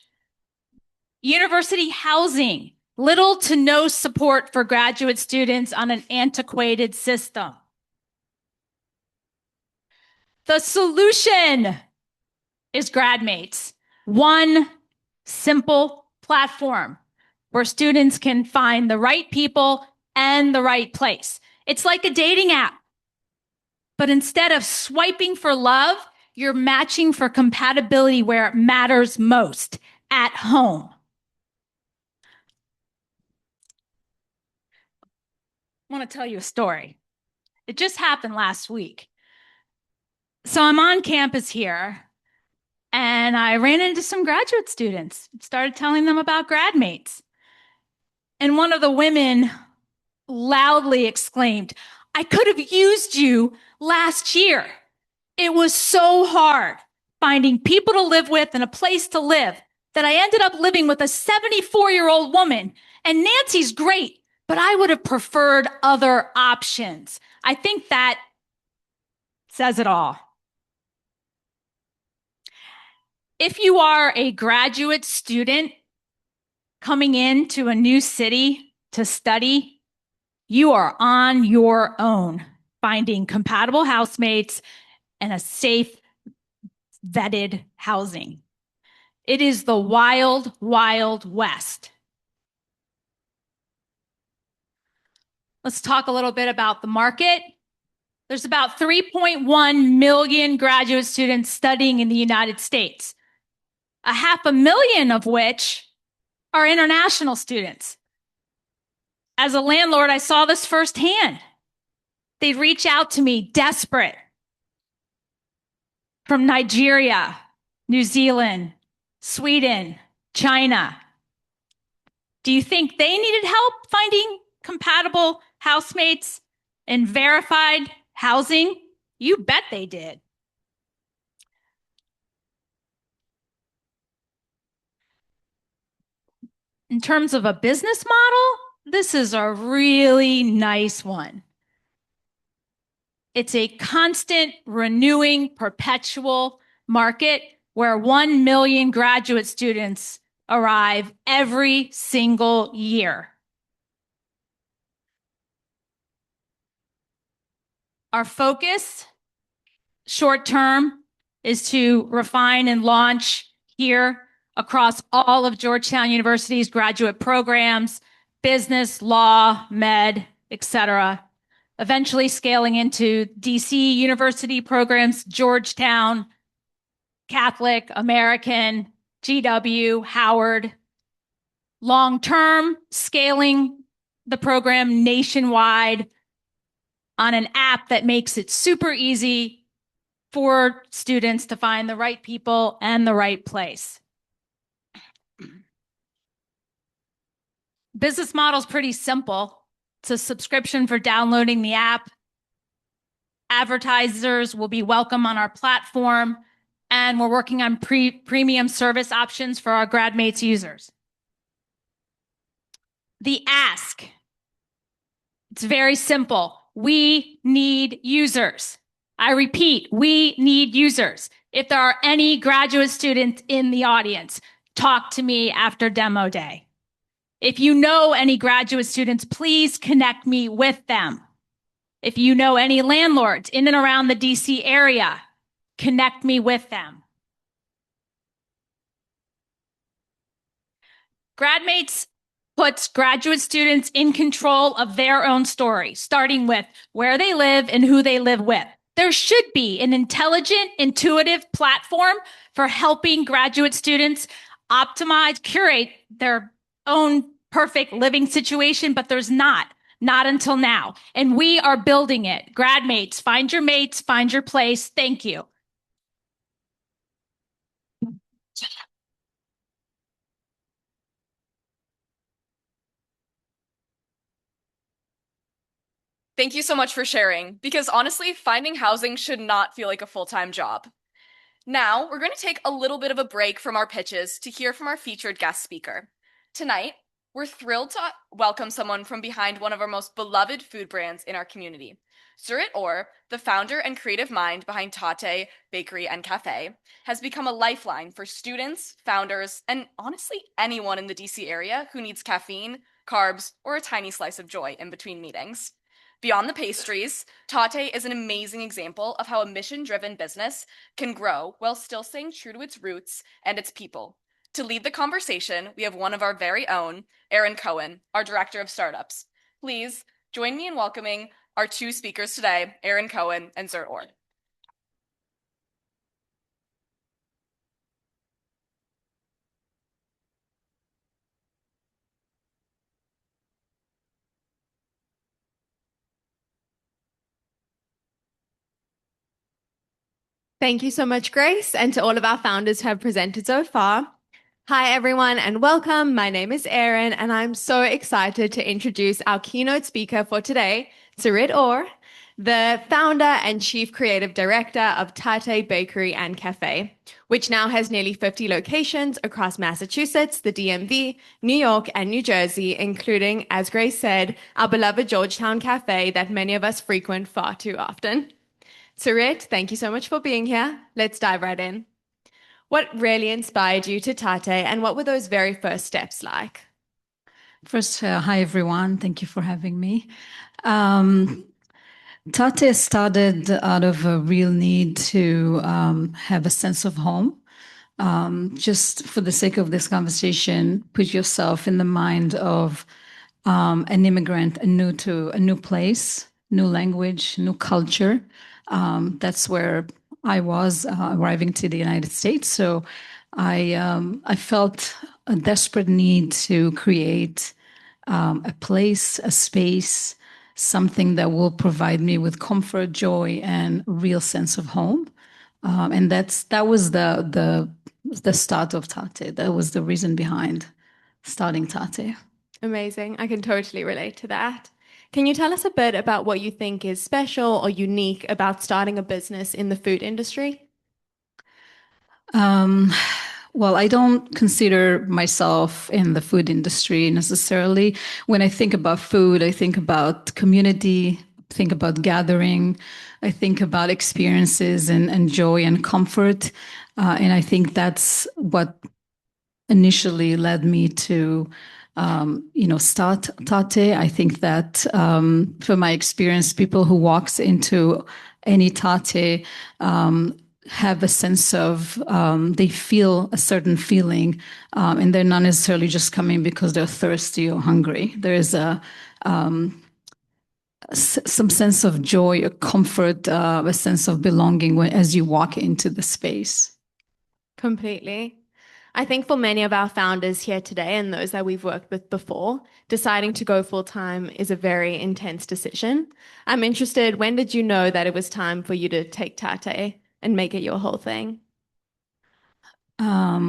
University housing, little to no support for graduate students on an antiquated system. The solution is GradMates, one simple platform where students can find the right people and the right place. It's like a dating app, but instead of swiping for love, you're matching for compatibility where it matters most, at home. I want to tell you a story. It just happened last week. So I'm on campus here, and I ran into some graduate students, started telling them about GradMates. And one of the women loudly exclaimed, "I could have used you last year. It was so hard finding people to live with and a place to live that I ended up living with a 74-year-old woman. And Nancy's great, but I would have preferred other options." I think that says it all. If you are a graduate student coming into a new city to study, you are on your own, finding compatible housemates and a safe, vetted housing. It is the wild, wild west. Let's talk a little bit about the market. There's about 3.1 million graduate students studying in the United States, 500,000 of which are international students. As a landlord, I saw this firsthand. They'd reach out to me desperate from Nigeria, New Zealand, Sweden, China. Do you think they needed help finding compatible housemates and verified housing? You bet they did. In terms of a business model, this is a really nice one. It's a constant, renewing, perpetual market where 1 million graduate students arrive every single year. Our focus, short term, is to refine and launch here across all of Georgetown University's graduate programs, business, law, med, etc. Eventually scaling into DC University programs, Georgetown, Catholic, American, GW, Howard. Long-term, scaling the program nationwide on an app that makes it super easy for students to find the right people and the right place. Business model is pretty simple. It's a subscription for downloading the app. Advertisers will be welcome on our platform, and we're working on premium service options for our GradMates users. The ask, it's very simple. We need users. I repeat, we need users. If there are any graduate students in the audience, talk to me after demo day. If you know any graduate students, please connect me with them. If you know any landlords in and around the DC area, connect me with them. GradMates puts graduate students in control of their own story, starting with where they live and who they live with. There should be an intelligent, intuitive platform for helping graduate students optimize, curate their own perfect living situation, but there's not until now. And we are building it. GradMates, find your mates, find your place. Thank you. Thank you so much for sharing, because honestly, finding housing should not feel like a full-time job. Now, we're going to take a little bit of a break from our pitches to hear from our featured guest speaker. Tonight, we're thrilled to welcome someone from behind one of our most beloved food brands in our community. Surit Orr, the founder and creative mind behind Tate Bakery and Cafe, has become a lifeline for students, founders, and honestly anyone in the DC area who needs caffeine, carbs, or a tiny slice of joy in between meetings. Beyond the pastries, Tate is an amazing example of how a mission-driven business can grow while still staying true to its roots and its people. To lead the conversation, we have one of our very own, Erin Cohen, our Director of Startups. Please join me in welcoming our two speakers today, Erin Cohen and Surit Orr. Thank you so much, Grace, and to all of our founders who have presented so far. Hi, everyone, and welcome. My name is Erin, and I'm so excited to introduce our keynote speaker for today, Surit Orr, the founder and chief creative director of Tate Bakery and Cafe, which now has nearly 50 locations across Massachusetts, the DMV, New York, and New Jersey, including, as Grace said, our beloved Georgetown Cafe that many of us frequent far too often. Surit, thank you so much for being here. Let's dive right in. What really inspired you to Tate, and what were those very first steps like? First, hi everyone. Thank you for having me. Tate started out of a real need to have a sense of home. Just for the sake of this conversation, put yourself in the mind of an immigrant, new to a new place, new language, new culture. That's where I was arriving to the United States. So I felt a desperate need to create a place, a space, something that will provide me with comfort, joy, and a real sense of home. And that was the start of Tate. That was the reason behind starting Tate. Amazing. I can totally relate to that. Can you tell us a bit about what you think is special or unique about starting a business in the food industry? Well, I don't consider myself in the food industry necessarily. When I think about food, I think about community, think about gathering, I think about experiences and joy and comfort. And I think that's what initially led me to start Tate. I think that from my experience, people who walks into any Tate have a sense of, they feel a certain feeling, and they're not necessarily just coming because they're thirsty or hungry. There is some sense of joy, a comfort, a sense of belonging as you walk into the space. Completely. I think for many of our founders here today and those that we've worked with before, deciding to go full time is a very intense decision. I'm interested, when did you know that it was time for you to take Tate and make it your whole thing?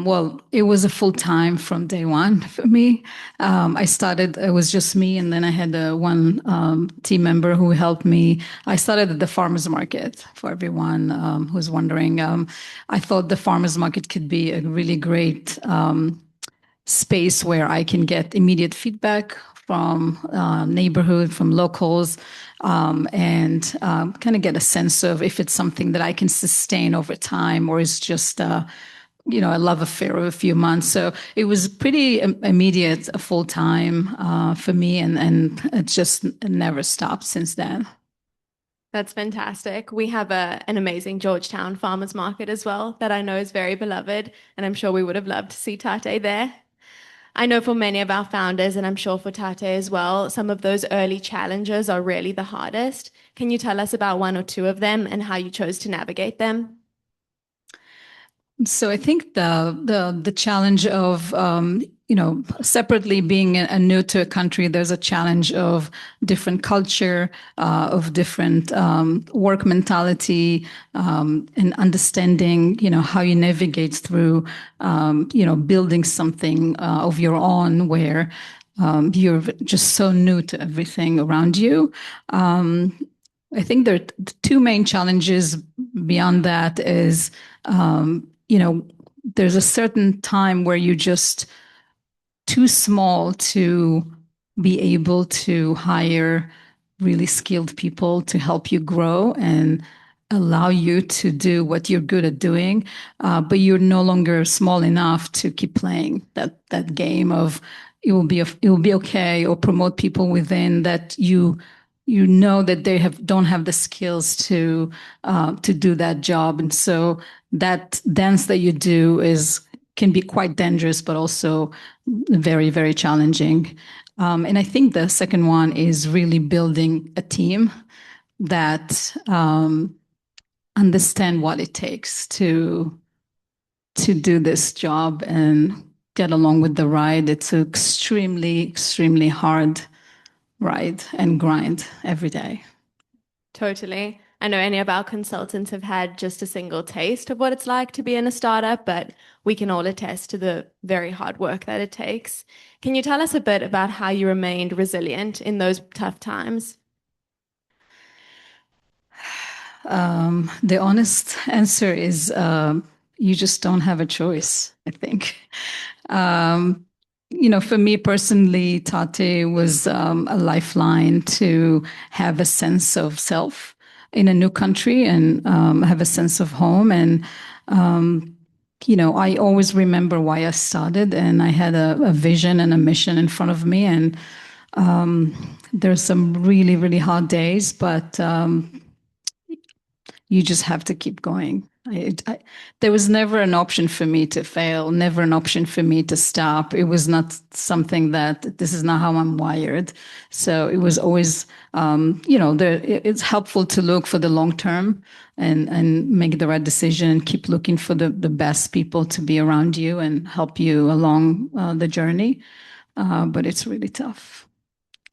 Well, it was a full time from day one for me. It was just me, and then I had one team member who helped me. I started at the farmers market for everyone who's wondering. I thought the farmers market could be a really great space where I can get immediate feedback from neighborhood, from locals, and kind of get a sense of if it's something that I can sustain over time or is just a love affair of a few months. So it was pretty immediate, full time for me, and it just never stopped since then. That's fantastic. We have an amazing Georgetown farmers market as well that I know is very beloved, and I'm sure we would have loved to see Tate there. I know for many of our founders, and I'm sure for Tate as well, some of those early challenges are really the hardest. Can you tell us about one or two of them and how you chose to navigate them? So I think the challenge of separately being a new to a country, there's a challenge of different culture, of different work mentality, and understanding how you navigate through building something of your own where you're just so new to everything around you. I think there are two main challenges beyond that is, there's a certain time where you're just too small to be able to hire really skilled people to help you grow and allow you to do what you're good at doing, but you're no longer small enough to keep playing that game of it will be okay, or promote people within that you know that they don't have the skills to do that job, and so that dance that you do can be quite dangerous, but also very, very challenging. And I think the second one is really building a team that understand what it takes to do this job and get along with the ride. It's an extremely, extremely hard ride and grind every day. Totally. I know any of our consultants have had just a single taste of what it's like to be in a startup, but we can all attest to the very hard work that it takes. Can you tell us a bit about how you remained resilient in those tough times? The honest answer is you just don't have a choice, I think. For me personally, Tate was a lifeline to have a sense of self in a new country and have a sense of home. And, I always remember why I started, and I had a vision and a mission in front of me. And there's some really, really hard days, but you just have to keep going. There was never an option for me to fail, never an option for me to stop. It was not something that this is not how I'm wired. So it was always, it's helpful to look for the long term and make the right decision and keep looking for the best people to be around you and help you along the journey. But it's really tough.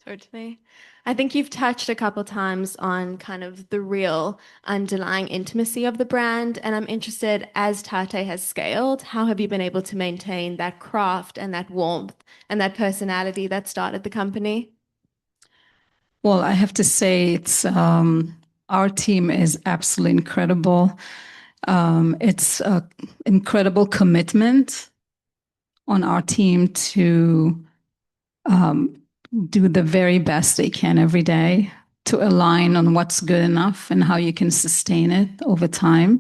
Totally. I think you've touched a couple times on kind of the real underlying intimacy of the brand. And I'm interested, as Tate has scaled, how have you been able to maintain that craft and that warmth and that personality that started the company? Well, I have to say it's our team is absolutely incredible. It's an incredible commitment on our team to do the very best they can every day, to align on what's good enough and how you can sustain it over time,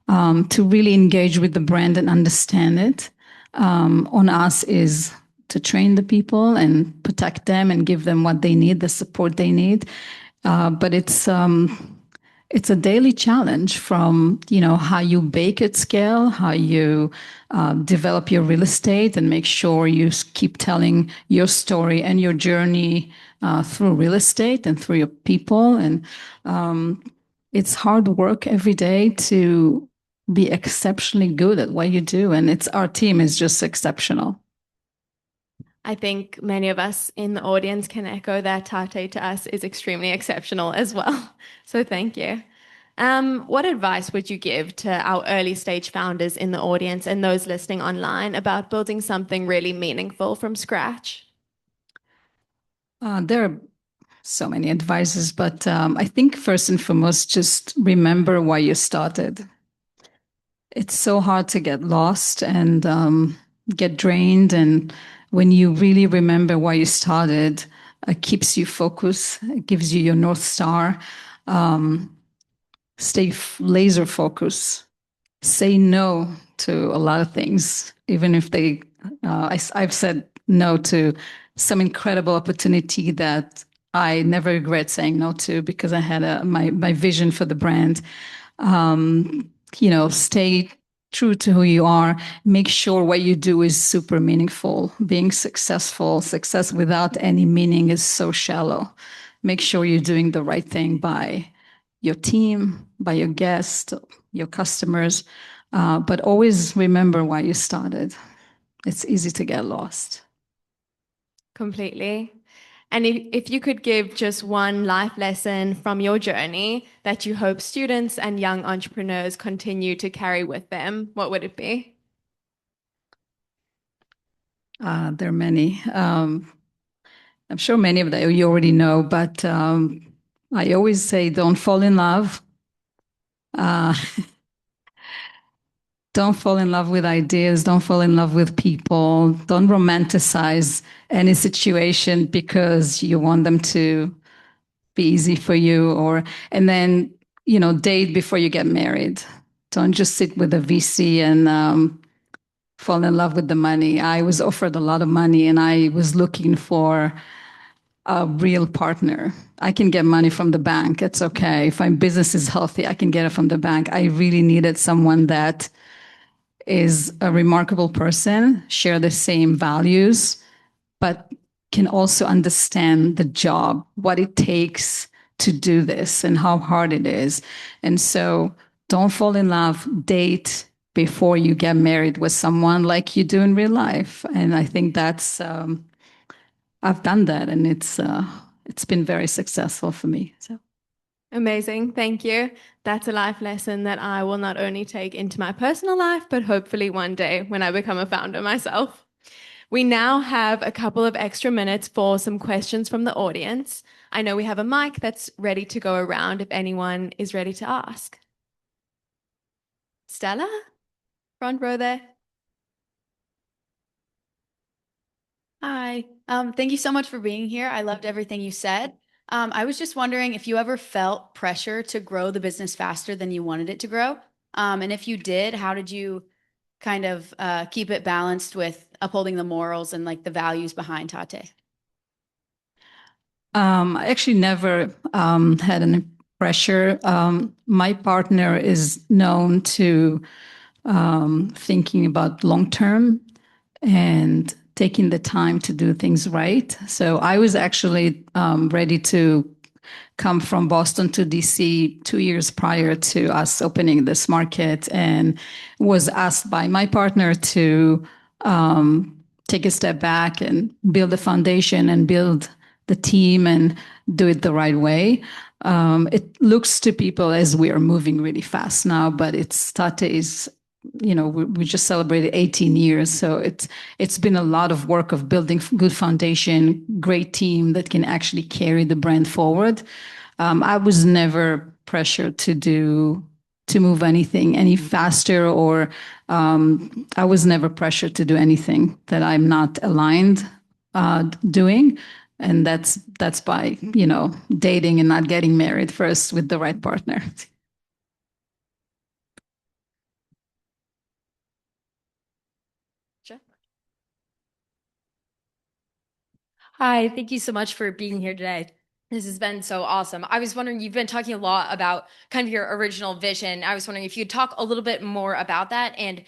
to really engage with the brand and understand it. On us is to train the people and protect them and give them what they need, the support they need. But it's a daily challenge from, how you bake at scale, how you develop your real estate and make sure you keep telling your story and your journey through real estate and through your people. And it's hard work every day to be exceptionally good at what you do. And our team is just exceptional. I think many of us in the audience can echo that Tate to us is extremely exceptional as well. So thank you. What advice would you give to our early stage founders in the audience and those listening online about building something really meaningful from scratch? There are so many advices, but I think first and foremost, just remember why you started. It's so hard to get lost and get drained. And when you really remember why you started, it keeps you focused, it gives you your North Star. Stay laser focused. Say no to a lot of things, even if I've said no to some incredible opportunity that I never regret saying no to because I had my vision for the brand. Stay true to who you are. Make sure what you do is super meaningful. Being successful, success without any meaning is so shallow. Make sure you're doing the right thing by your team, by your guests, your customers, but always remember why you started. It's easy to get lost. Completely. And if you could give just one life lesson from your journey that you hope students and young entrepreneurs continue to carry with them, what would it be? There are many. I'm sure many of them you already know, but I always say don't fall in love. Uh, don't fall in love with ideas. Don't fall in love with people. Don't romanticize any situation because you want them to be easy for you, and then date before you get married. Don't just sit with a VC and fall in love with the money. I was offered a lot of money and I was looking for a real partner. I can get money from the bank. It's okay. If my business is healthy, I can get it from the bank. I really needed someone that is a remarkable person, share the same values, but can also understand the job, what it takes to do this and how hard it is. And so don't fall in love, date before you get married with someone like you do in real life. And I think that's, I've done that and it's been very successful for me. So. Amazing. Thank you. That's a life lesson that I will not only take into my personal life, but hopefully one day when I become a founder myself. We now have a couple of extra minutes for some questions from the audience. I know we have a mic that's ready to go around if anyone is ready to ask. Stella, front row there. Hi. Thank you so much for being here. I loved everything you said. I was just wondering if you ever felt pressure to grow the business faster than you wanted it to grow. And if you did, how did you kind of keep it balanced with upholding the morals and like the values behind Tate? I actually never had any pressure. My partner is known to thinking about long term and taking the time to do things right. So I was actually ready to come from Boston to DC 2 years prior to us opening this market and was asked by my partner to take a step back and build a foundation and build the team and do it the right way. It looks to people as we are moving really fast now, but Tate is, we just celebrated 18 years. So it's been a lot of work of building good foundation, great team that can actually carry the brand forward. I was never pressured to move anything any faster, or I was never pressured to do anything that I'm not aligned doing. And that's by, dating and not getting married first with the right partner. Hi, thank you so much for being here today. This has been so awesome. I was wondering, you've been talking a lot about kind of your original vision. I was wondering if you'd talk a little bit more about that and,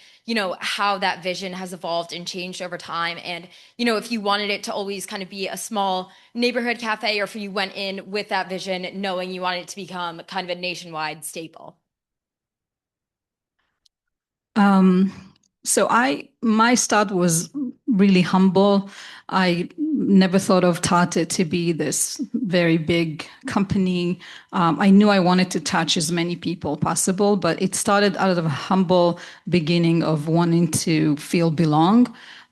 how that vision has evolved and changed over time. And, if you wanted it to always kind of be a small neighborhood cafe or if you went in with that vision, knowing you wanted it to become kind of a nationwide staple. So my start was really humble. I never thought of Tate to be this very big company. I knew I wanted to touch as many people possible, but it started out of a humble beginning of wanting to feel belong,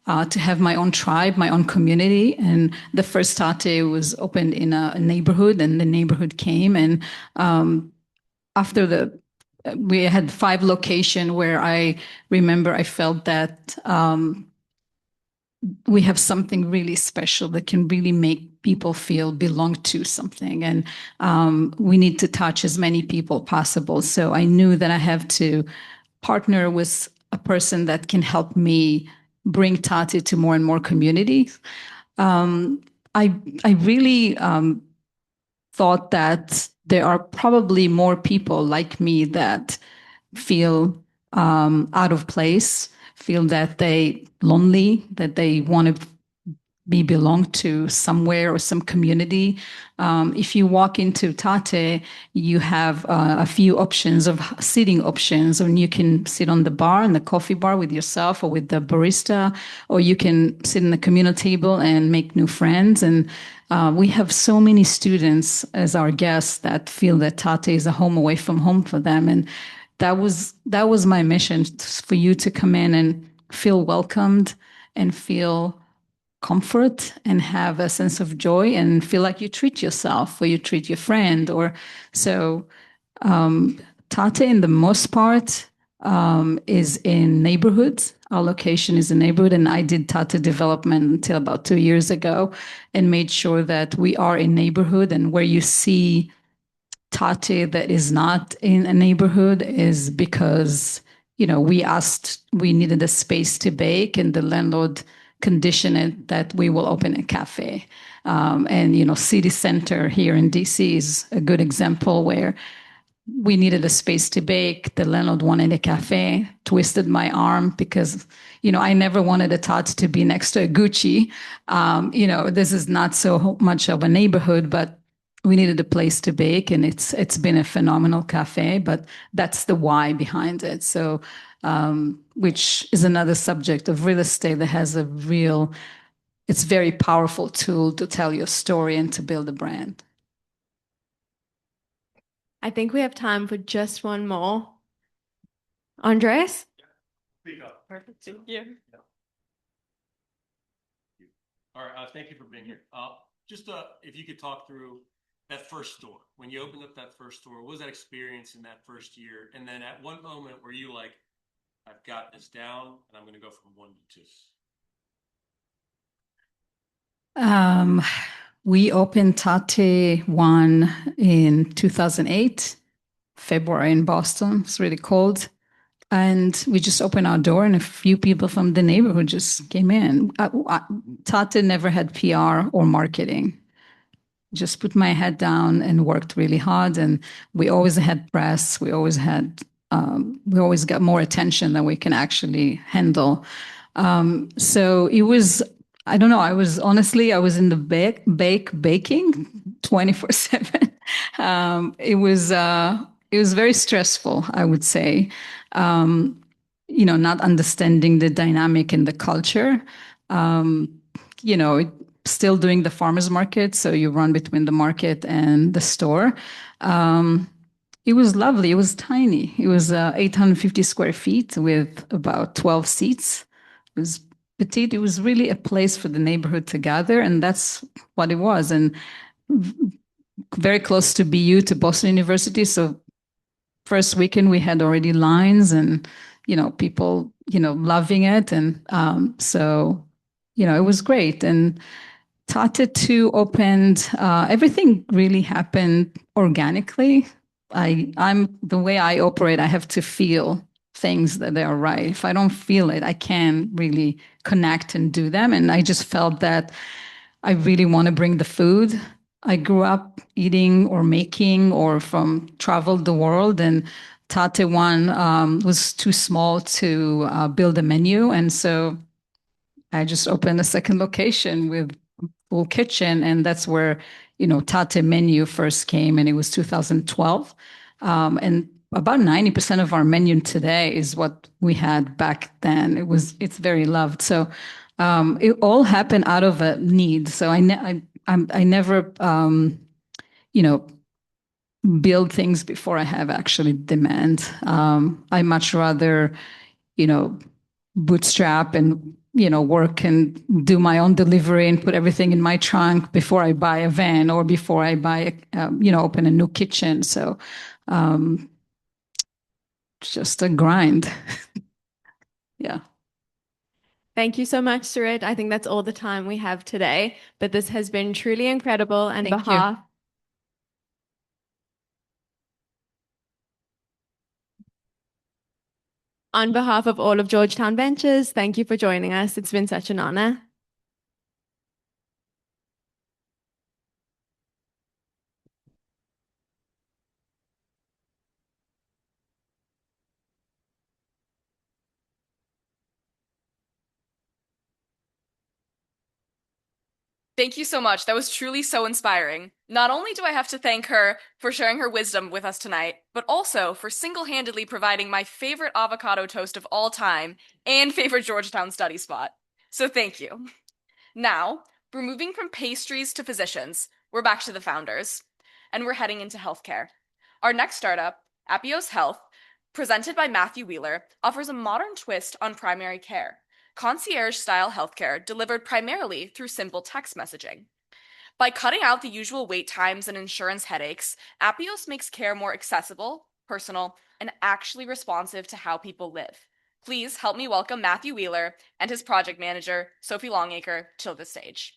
to have my own tribe, my own community. And the first Tate was opened in a neighborhood, and the neighborhood came. And after we had 5 locations where I remember I felt that we have something really special that can really make people feel belong to something. And we need to touch as many people possible. So I knew that I have to partner with a person that can help me bring Tate to more and more communities. I really thought that there are probably more people like me that feel out of place, feel that they lonely, that they want to be belong to somewhere or some community. If you walk into Tate, you have a few options of seating options, and you can sit on the bar, in the coffee bar with yourself or with the barista, or you can sit in the communal table and make new friends. And we have so many students as our guests that feel that Tate is a home away from home for them. And that was my mission, for you to come in and feel welcomed and feel comfort and have a sense of joy and feel like you treat yourself or you treat your friend. Or so Tate, in the most part, is in neighborhoods. Our location is a neighborhood, and I did Tate development until about 2 years ago and made sure that we are in neighborhood. And where you see Tate that is not in a neighborhood is because, we needed a space to bake, and the landlord conditioned it that we will open a cafe. And city center here in DC is a good example where we needed a space to bake. The landlord wanted a cafe, twisted my arm because, I never wanted a Tate to be next to a Gucci. This is not so much of a neighborhood, but we needed a place to bake, and it's been a phenomenal cafe. But that's the why behind it. So, which is another subject of real estate that has it's very powerful tool to tell your story and to build a brand. I think we have time for just one more. Andres? Speak up. Perfect. Thank you. All right. Thank you for being here. Just if you could talk through that first store. When you opened up that first store, what was that experience in that first year? And then at one moment were you like, I've got this down and I'm going to go from 1 to 2? We opened Tate 1 in 2008, February in Boston. It's really cold. And we just opened our door, and a few people from the neighborhood just came in. Tate never had PR or marketing. Just put my head down and worked really hard. And we always had press. We always got more attention than we can actually handle. So it was, I don't know. I was in the baking 24/7. It was very stressful, I would say. Not understanding the dynamic and the culture. Still doing the farmers market, so you run between the market and the store. It was lovely. It was tiny. It was 850 square feet with about 12 seats. It was petite. It was really a place for the neighborhood to gather, and that's what it was. And very close to BU, to Boston University. So first weekend we had already lines and, people, loving it. And so, it was great. And Tate 2 opened, everything really happened organically. I'm the way I operate, I have to feel things that they are right. If I don't feel it, I can't really connect and do them. And I just felt that I really want to bring the food. I grew up eating or making or from traveled the world, and Tate 1 was too small to build a menu. And so I just opened a second location with full kitchen, and that's where Tate menu first came, and it was 2012. And about 90% of our menu today is what we had back then. It's very loved. So it all happened out of a need. So I never build things before I have actually demand. I much rather bootstrap and work and do my own delivery and put everything in my trunk before I buy a van or before I buy open a new kitchen. So it's just a grind. Yeah. Thank you so much, Sarit. I think that's all the time we have today, but this has been truly incredible. And Thank you. On behalf of all of Georgetown Ventures, thank you for joining us. It's been such an honor. Thank you so much. That was truly so inspiring. Not only do I have to thank her for sharing her wisdom with us tonight, but also for single-handedly providing my favorite avocado toast of all time and favorite Georgetown study spot. So thank you. Now, we're moving from pastries to physicians. We're back to the founders, and we're heading into healthcare. Our next startup, Apios Health, presented by Matthew Wheeler, offers a modern twist on primary care. Concierge-style healthcare delivered primarily through simple text messaging. By cutting out the usual wait times and insurance headaches, Apios makes care more accessible, personal, and actually responsive to how people live. Please help me welcome Matthew Wheeler and his project manager, Sophie Longacre, to the stage.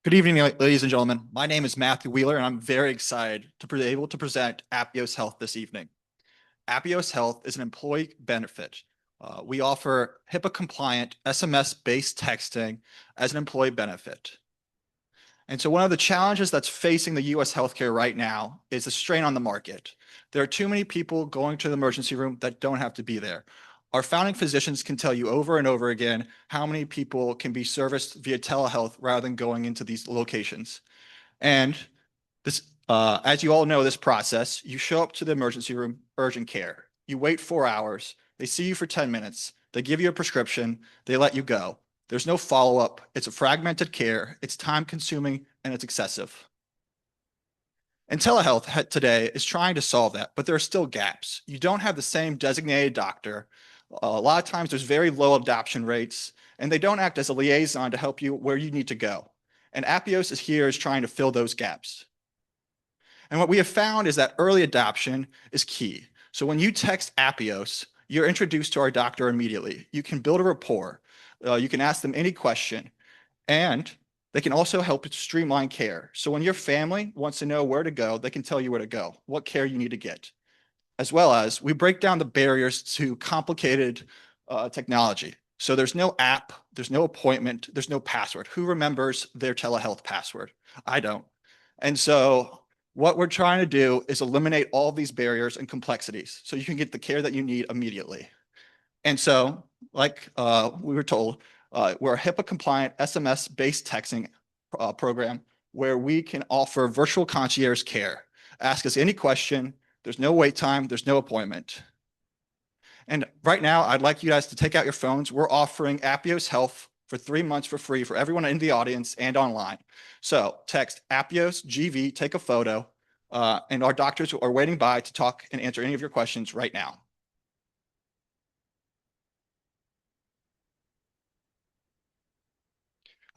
Good evening, ladies and gentlemen. My name is Matthew Wheeler, and I'm very excited to be able to present Apios Health this evening. Apios Health is an employee benefit. We offer HIPAA-compliant SMS-based texting as an employee benefit. And so one of the challenges that's facing the U.S. healthcare right now is the strain on the market. There are too many people going to the emergency room that don't have to be there. Our founding physicians can tell you over and over again how many people can be serviced via telehealth rather than going into these locations. And this, as you all know, this process, you show up to the emergency room, urgent care. You wait 4 hours. They see you for 10 minutes. They give you a prescription. They let you go. There's no follow-up. It's a fragmented care. It's time-consuming, and it's excessive. And telehealth today is trying to solve that, but there are still gaps. You don't have the same designated doctor. A lot of times there's very low adoption rates, and they don't act as a liaison to help you where you need to go. And Apios is trying to fill those gaps. And what we have found is that early adoption is key. So when you text Apios, you're introduced to our doctor immediately. You can build a rapport. You can ask them any question, and they can also help streamline care. So when your family wants to know where to go, they can tell you where to go, what care you need to get. As well as we break down the barriers to complicated technology. So there's no app, there's no appointment, there's no password. Who remembers their telehealth password? I don't. And so what we're trying to do is eliminate all these barriers and complexities so you can get the care that you need immediately. And so, like we were told, we're a HIPAA-compliant SMS-based texting program where we can offer virtual concierge care. Ask us any question. There's no wait time. There's no appointment. And right now, I'd like you guys to take out your phones. We're offering Apios Health for 3 months for free for everyone in the audience and online. So text Apios GV, take a photo, and our doctors are waiting by to talk and answer any of your questions right now.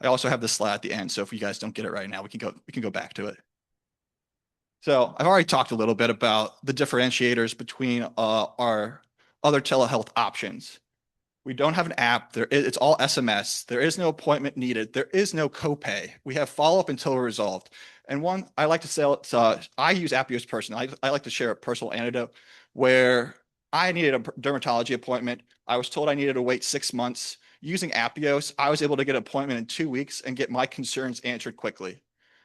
I also have this slide at the end, so if you guys don't get it right now, we can go back to it. So I've already talked a little bit about the differentiators between our other telehealth options. We don't have an app. It's all SMS. There is no appointment needed. There is no copay. We have follow-up until we're resolved. And one I like to say, I use Apios personally. I like to share a personal anecdote where I needed a dermatology appointment. I was told I needed to wait 6 months. Using Apios, I was able to get an appointment in 2 weeks and get my concerns answered quickly.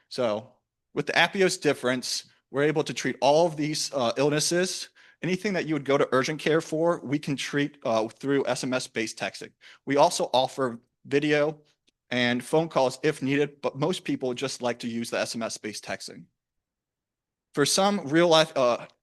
So with the Apios difference, we're able to treat all of these illnesses. Anything that you would go to urgent care for, we can treat through SMS-based texting. We also offer video and phone calls if needed, but most people just like to use the SMS-based texting. For some real-life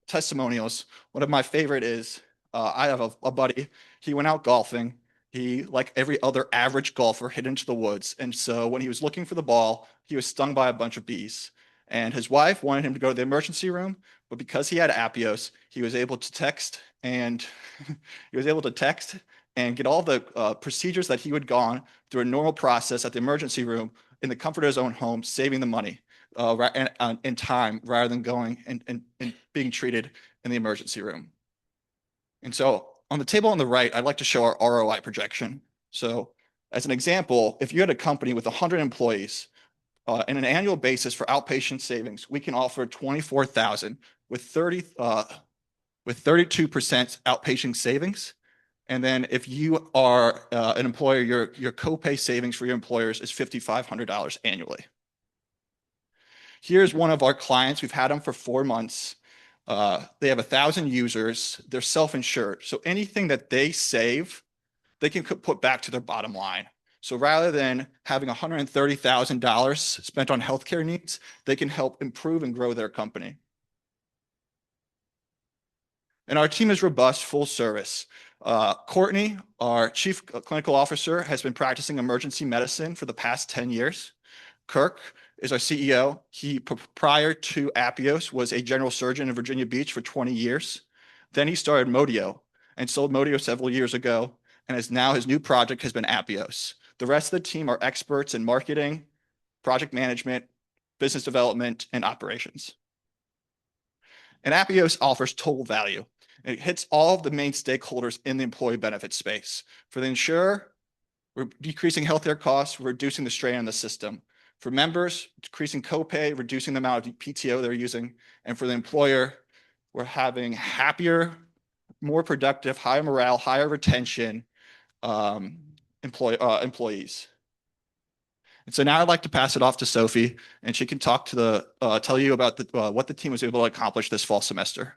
testimonials, one of my favorite is, I have a buddy, he went out golfing. He, like every other average golfer, hit into the woods. And so when he was looking for the ball, he was stung by a bunch of bees. And his wife wanted him to go to the emergency room, but because he had Apios, he was able to text and get all the procedures that he would gone through a normal process at the emergency room in the comfort of his own home, saving the money in time rather than going and being treated in the emergency room. And so on the table on the right, I'd like to show our ROI projection. So as an example, if you had a company with 100 employees, on an annual basis for outpatient savings, we can offer $24,000 with 32% outpatient savings. And then if you are an employer, your copay savings for your employers is $5,500 annually. Here's one of our clients. We've had them for 4 months. They have 1,000 users. They're self-insured. So anything that they save, they can put back to their bottom line. So rather than having $130,000 spent on healthcare needs, they can help improve and grow their company. And our team is robust, full service. Courtney, our chief clinical officer, has been practicing emergency medicine for the past 10 years. Kirk is our CEO. He, prior to Appios, was a general surgeon in Virginia Beach for 20 years. Then he started Modio and sold Modio several years ago. And now his new project has been Appios. The rest of the team are experts in marketing, project management, business development, and operations. And Appios offers total value. It hits all of the main stakeholders in the employee benefit space. For the insurer, we're decreasing healthcare costs, we're reducing the strain on the system. For members, decreasing copay, reducing the amount of PTO they're using. And for the employer, we're having happier, more productive, higher morale, higher retention employees. And so now I'd like to pass it off to Sophie, and she can talk to tell you about what the team was able to accomplish this fall semester.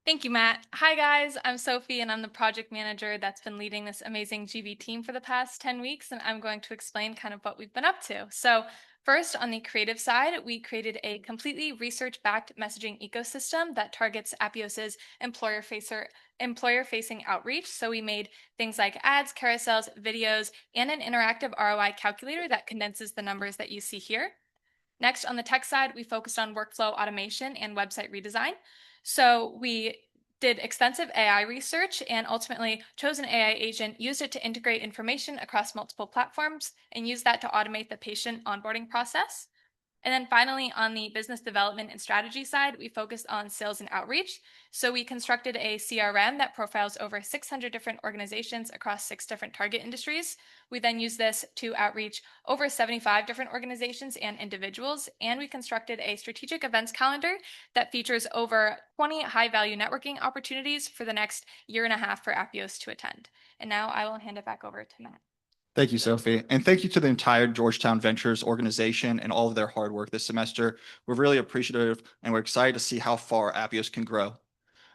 Thank you, Matt. Hi, guys. I'm Sophie, and I'm the project manager that's been leading this amazing GV team for the past 10 weeks, and I'm going to explain kind of what we've been up to. So first, on the creative side, we created a completely research-backed messaging ecosystem that targets Appios's employer-facing outreach. So we made things like ads, carousels, videos, and an interactive ROI calculator that condenses the numbers that you see here. Next, on the tech side, we focused on workflow automation and website redesign. So we did extensive AI research and ultimately chose an AI agent, used it to integrate information across multiple platforms, and used that to automate the patient onboarding process. And then finally, on the business development and strategy side, we focused on sales and outreach. So we constructed a CRM that profiles over 600 different organizations across 6 different target industries. We then used this to outreach over 75 different organizations and individuals. And we constructed a strategic events calendar that features over 20 high-value networking opportunities for the next year and a half for Appios to attend. And now I will hand it back over to Matt. Thank you, Sophie. And thank you to the entire Georgetown Ventures organization and all of their hard work this semester. We're really appreciative and we're excited to see how far Appios can grow.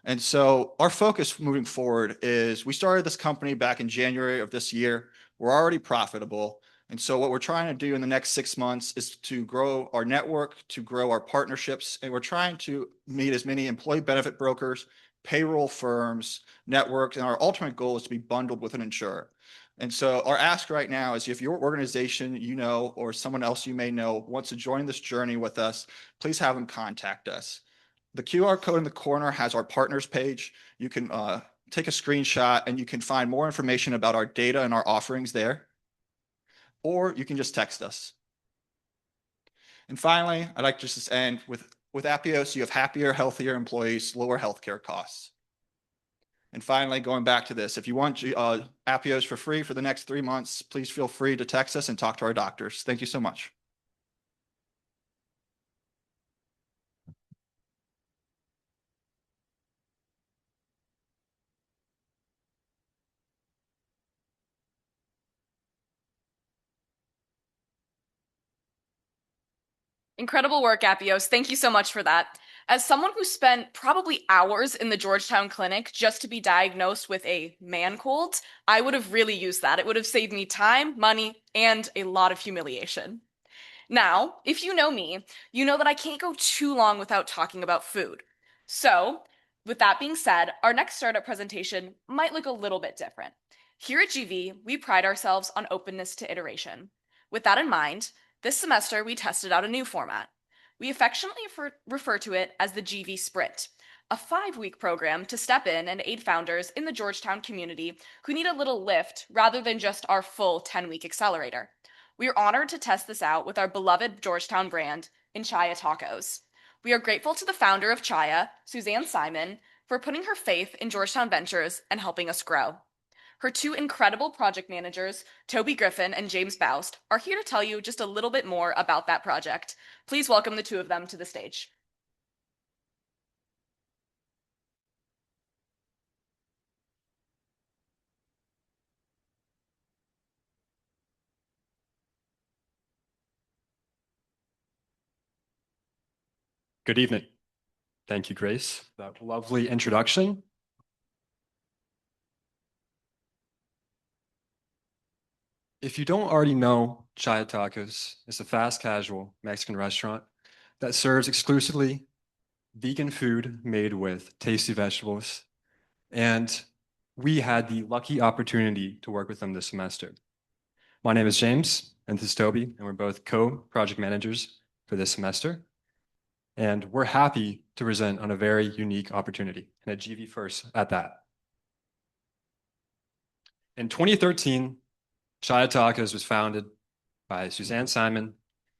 And so our focus moving forward is we started this company back in January of this year. We're already profitable. And so what we're trying to do in the next 6 months is to grow our network, to grow our partnerships, and we're trying to meet as many employee benefit brokers, payroll firms, networks, and our ultimate goal is to be bundled with an insurer. And so our ask right now is if your organization you know or someone else you may know wants to join this journey with us, please have them contact us. The QR code in the corner has our partners page. You can take a screenshot and you can find more information about our data and our offerings there. Or you can just text us. And finally, I'd like to just end with Appios, you have happier, healthier employees, lower healthcare costs. And finally, going back to this, if you want Appios for free for the next 3 months, please feel free to text us and talk to our doctors. Thank you so much. Incredible work, Appios. Thank you so much for that. As someone who spent probably hours in the Georgetown clinic just to be diagnosed with a man cold, I would have really used that. It would have saved me time, money, and a lot of humiliation. Now, if you know me, you know that I can't go too long without talking about food. So, with that being said, our next startup presentation might look a little bit different. Here at GV, we pride ourselves on openness to iteration. With that in mind, this semester we tested out a new format. We affectionately refer to it as the GV Sprint, a 5-week program to step in and aid founders in the Georgetown community who need a little lift rather than just our full 10-week accelerator. We are honored to test this out with our beloved Georgetown brand, Chaya Tacos. We are grateful to the founder of Chaya, Suzanne Simon, for putting her faith in Georgetown Ventures and helping us grow. Her 2 incredible project managers, Toby Griffin and James Boust, are here to tell you just a little bit more about that project. Please welcome the 2 of them to the stage. Good evening. Thank you, Grace, for that lovely introduction. If you don't already know, Chaya Tacos is a fast casual Mexican restaurant that serves exclusively vegan food made with tasty vegetables. And we had the lucky opportunity to work with them this semester. My name is James, and this is Toby, and we're both co-project managers for this semester. And we're happy to present on a very unique opportunity, and a GV first at that. In 2013, Chaya Tacos was founded by Suzanne Simon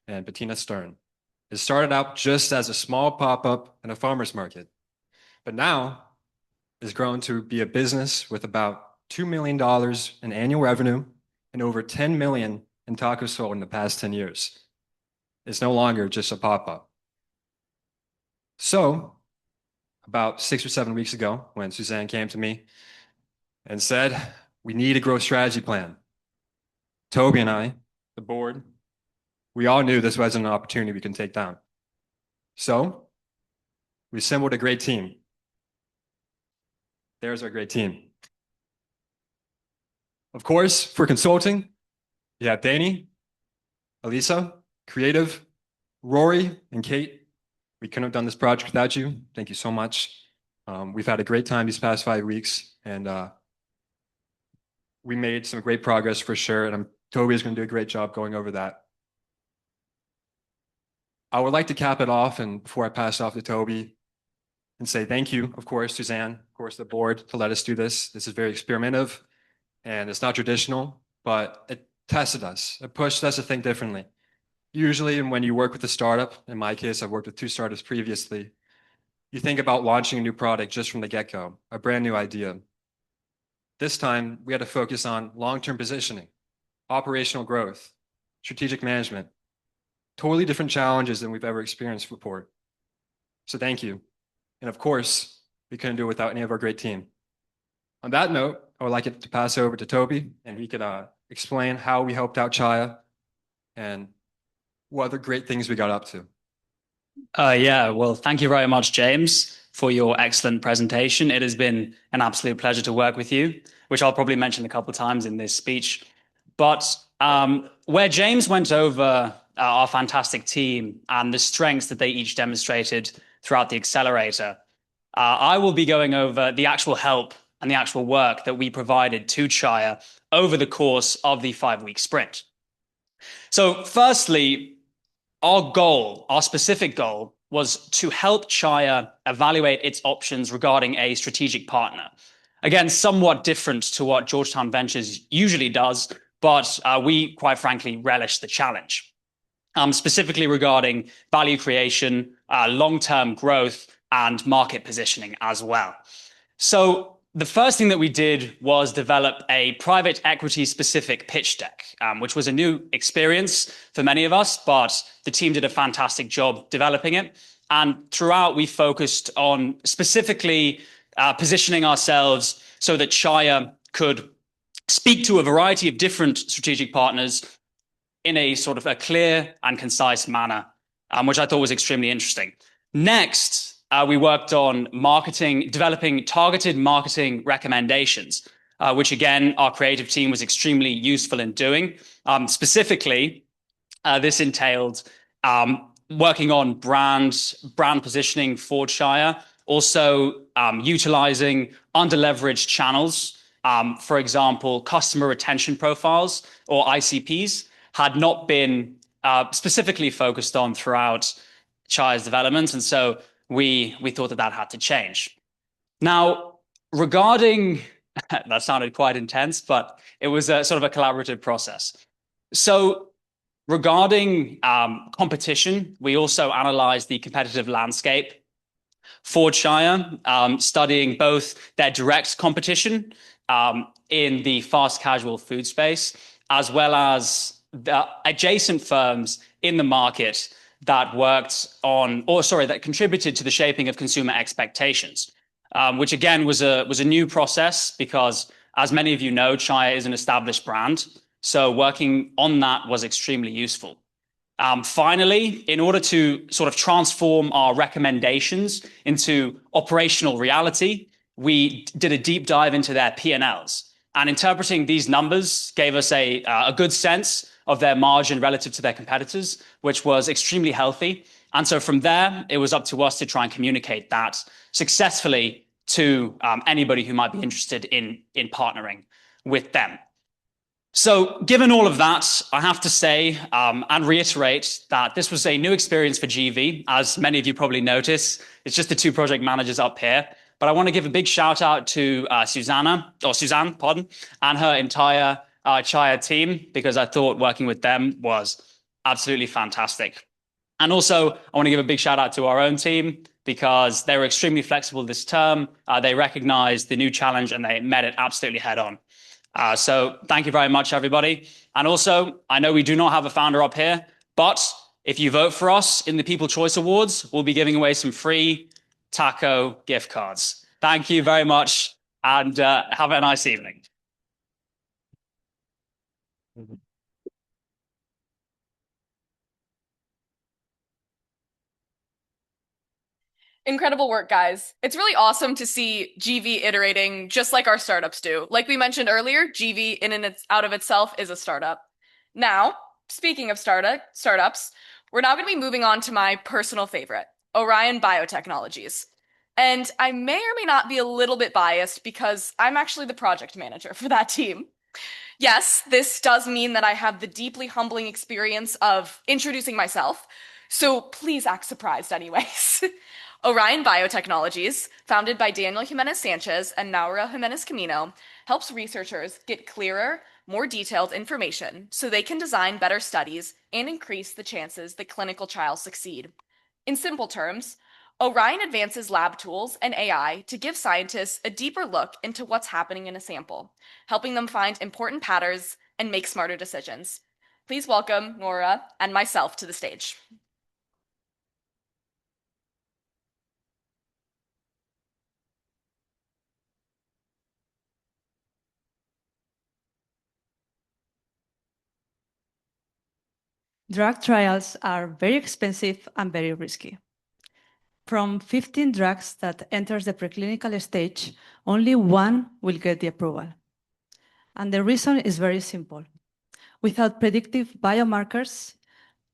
and Bettina Stern. It started out just as a small pop-up in a farmer's market, but now it's grown to be a business with about $2 million in annual revenue and over 10 million in tacos sold in the past 10 years. It's no longer just a pop-up. So, about 6 or 7 weeks ago, when Suzanne came to me and said, we need a growth strategy plan, Toby and I, the board, we all knew this wasn't an opportunity we can take down. So, we assembled a great team. There's our great team. Of course, for consulting, you have Danny, Elisa, Creative, Rory, and Kate. We couldn't have done this project without you. Thank you so much. We've had a great time these past 5 weeks, and we made some great progress for sure, and Toby is going to do a great job going over that. I would like to cap it off, and before I pass it off to Toby, and say thank you, of course, Suzanne, of course, the board, to let us do this. This is very experimentative, and it's not traditional, but it tested us. It pushed us to think differently. Usually, when you work with a startup, in my case, I've worked with 2 startups previously, you think about launching a new product just from the get-go, a brand new idea. This time, we had to focus on long-term positioning, operational growth, strategic management, totally different challenges than we've ever experienced before. So thank you. And of course, we couldn't do it without any of our great team. On that note, I would like it to pass over to Toby, and he could explain how we helped out Chaya and what other great things we got up to. Yeah, well, thank you very much, James, for your excellent presentation. It has been an absolute pleasure to work with you, which I'll probably mention a couple of times in this speech. But where James went over our fantastic team and the strengths that they each demonstrated throughout the accelerator, I will be going over the actual help and the actual work that we provided to Chaya over the course of the 5-week sprint. So firstly, our specific goal was to help Chaya evaluate its options regarding a strategic partner. Again, somewhat different to what Georgetown Ventures usually does, but we quite frankly relish the challenge. Specifically regarding value creation, long-term growth, and market positioning as well. So the first thing that we did was develop a private equity specific pitch deck, which was a new experience for many of us, but the team did a fantastic job developing it. And throughout, we focused on specifically positioning ourselves so that Chaya could speak to a variety of different strategic partners in a sort of a clear and concise manner, which I thought was extremely interesting. Next, we worked on developing targeted marketing recommendations, which again, our creative team was extremely useful in doing. Specifically, this entailed working on brand positioning for Chaya, also utilizing under-leveraged channels. For example, customer retention profiles, or ICPs, had not been specifically focused on throughout Chaya's development, and so we thought that had to change. Now, regarding, that sounded quite intense, but it was a sort of a collaborative process. So regarding competition, we also analyzed the competitive landscape for Chaya, studying both their direct competition in the fast casual food space, as well as the adjacent firms in the market that that contributed to the shaping of consumer expectations, which again was a new process because, as many of you know, Chaya is an established brand. So working on that was extremely useful. Finally, in order to sort of transform our recommendations into operational reality, we did a deep dive into their P&Ls. And interpreting these numbers gave us a good sense of their margin relative to their competitors, which was extremely healthy. And so from there, it was up to us to try and communicate that successfully to anybody who might be interested in partnering with them. So given all of that, I have to say and reiterate that this was a new experience for GV. As many of you probably notice, it's just the two project managers up here. But I want to give a big shout out to Suzanne, and her entire Chaya team, because I thought working with them was absolutely fantastic. And also, I want to give a big shout out to our own team because they were extremely flexible this term. They recognized the new challenge and they met it absolutely head on. So thank you very much, everybody. And also, I know we do not have a founder up here, but if you vote for us in the People Choice Awards, we'll be giving away some free taco gift cards. Thank you very much and have a nice evening. Incredible work, guys. It's really awesome to see GV iterating just like our startups do. Like we mentioned earlier, GV in and out of itself is a startup. Now, speaking of startups, we're now going to be moving on to my personal favorite, Orion Biotechnologies. And I may or may not be a little bit biased because I'm actually the project manager for that team. Yes, this does mean that I have the deeply humbling experience of introducing myself, so please act surprised anyways. Orion Biotechnologies, founded by Daniel Jimenez Sanchez and Naura Jimenez Camino, helps researchers get clearer, more detailed information so they can design better studies and increase the chances that clinical trials succeed. In simple terms, Orion advances lab tools and AI to give scientists a deeper look into what's happening in a sample, helping them find important patterns and make smarter decisions. Please welcome Nora and myself to the stage. Drug trials are very expensive and very risky. From 15 drugs that enters the preclinical stage, only one will get the approval. And the reason is very simple. Without predictive biomarkers,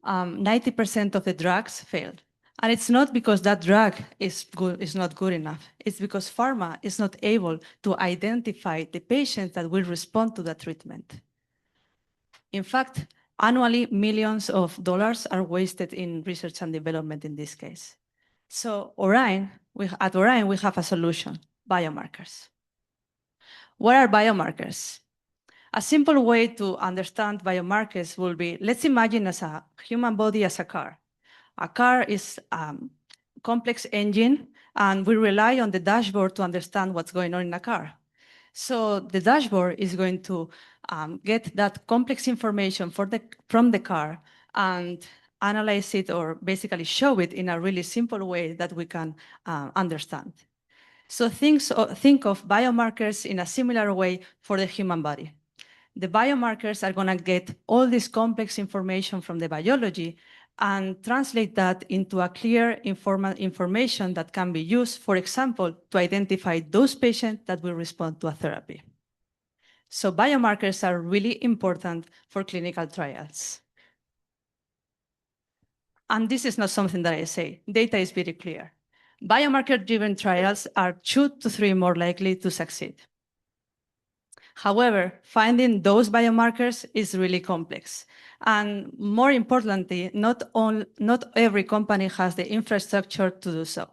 90% of the drugs failed. And it's not because that drug is not good enough. It's because pharma is not able to identify the patients that will respond to the treatment. In fact, annually, millions of dollars are wasted in research and development in this case. So at Orion, we have a solution, biomarkers. What are biomarkers? A simple way to understand biomarkers will be, let's imagine as a human body as a car. A car is a complex engine, and we rely on the dashboard to understand what's going on in a car. So the dashboard is going to get that complex information from the car and analyze it or basically show it in a really simple way that we can understand. So think of biomarkers in a similar way for the human body. The biomarkers are going to get all this complex information from the biology and translate that into a clear information that can be used, for example, to identify those patients that will respond to a therapy. So biomarkers are really important for clinical trials. And this is not something that I say. Data is very clear. Biomarker-driven trials are 2 to 3 more likely to succeed. However, finding those biomarkers is really complex. And more importantly, not every company has the infrastructure to do so.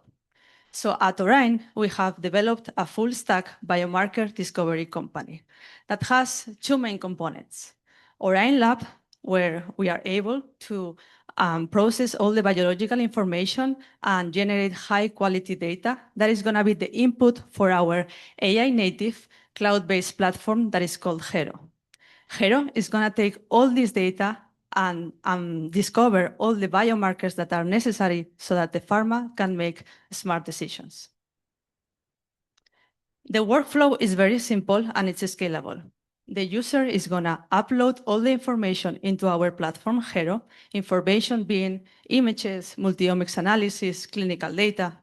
So at Orion, we have developed a full stack biomarker discovery company that has 2 main components. Orion Lab, where we are able to process all the biological information and generate high quality data. That is going to be the input for our AI native cloud-based platform that is called Hero. Hero is going to take all this data and discover all the biomarkers that are necessary so that the pharma can make smart decisions. The workflow is very simple and it's scalable. The user is going to upload all the information into our platform, Hero, information being images, multiomics analysis, clinical data.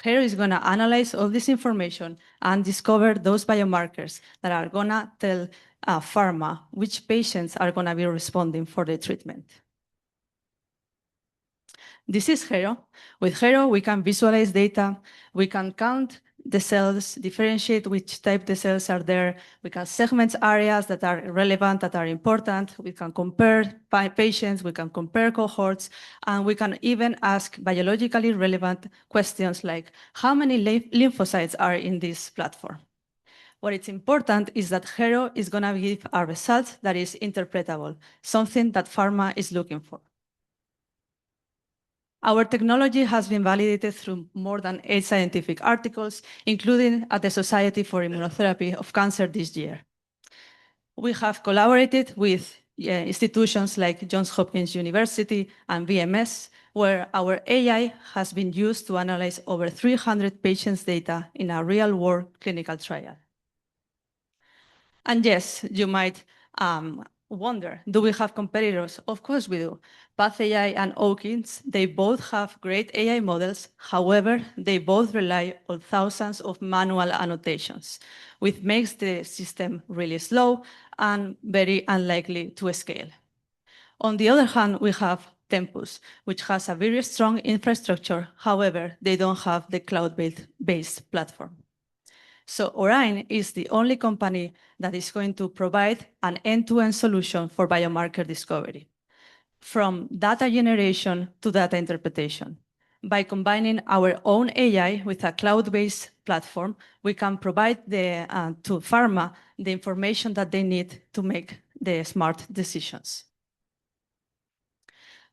Hero is going to analyze all this information and discover those biomarkers that are going to tell pharma which patients are going to be responding for the treatment. This is Hero. With Hero, we can visualize data, we can count the cells, differentiate which type the cells are there, we can segment areas that are relevant, that are important, we can compare patients, we can compare cohorts, and we can even ask biologically relevant questions like how many lymphocytes are in this platform. What is important is that Hero is going to give a result that is interpretable, something that pharma is looking for. Our technology has been validated through more than 8 scientific articles, including at the Society for Immunotherapy of Cancer this year. We have collaborated with institutions like Johns Hopkins University and VMS, where our AI has been used to analyze over 300 patients' data in a real-world clinical trial. And yes, you might wonder, do we have competitors? Of course we do. PathAI and Oakins, they both have great AI models. However, they both rely on thousands of manual annotations, which makes the system really slow and very unlikely to scale. On the other hand, we have Tempus, which has a very strong infrastructure. However, they don't have the cloud-based platform. So Orion is the only company that is going to provide an end-to-end solution for biomarker discovery, from data generation to data interpretation. By combining our own AI with a cloud-based platform, we can provide to pharma the information that they need to make the smart decisions.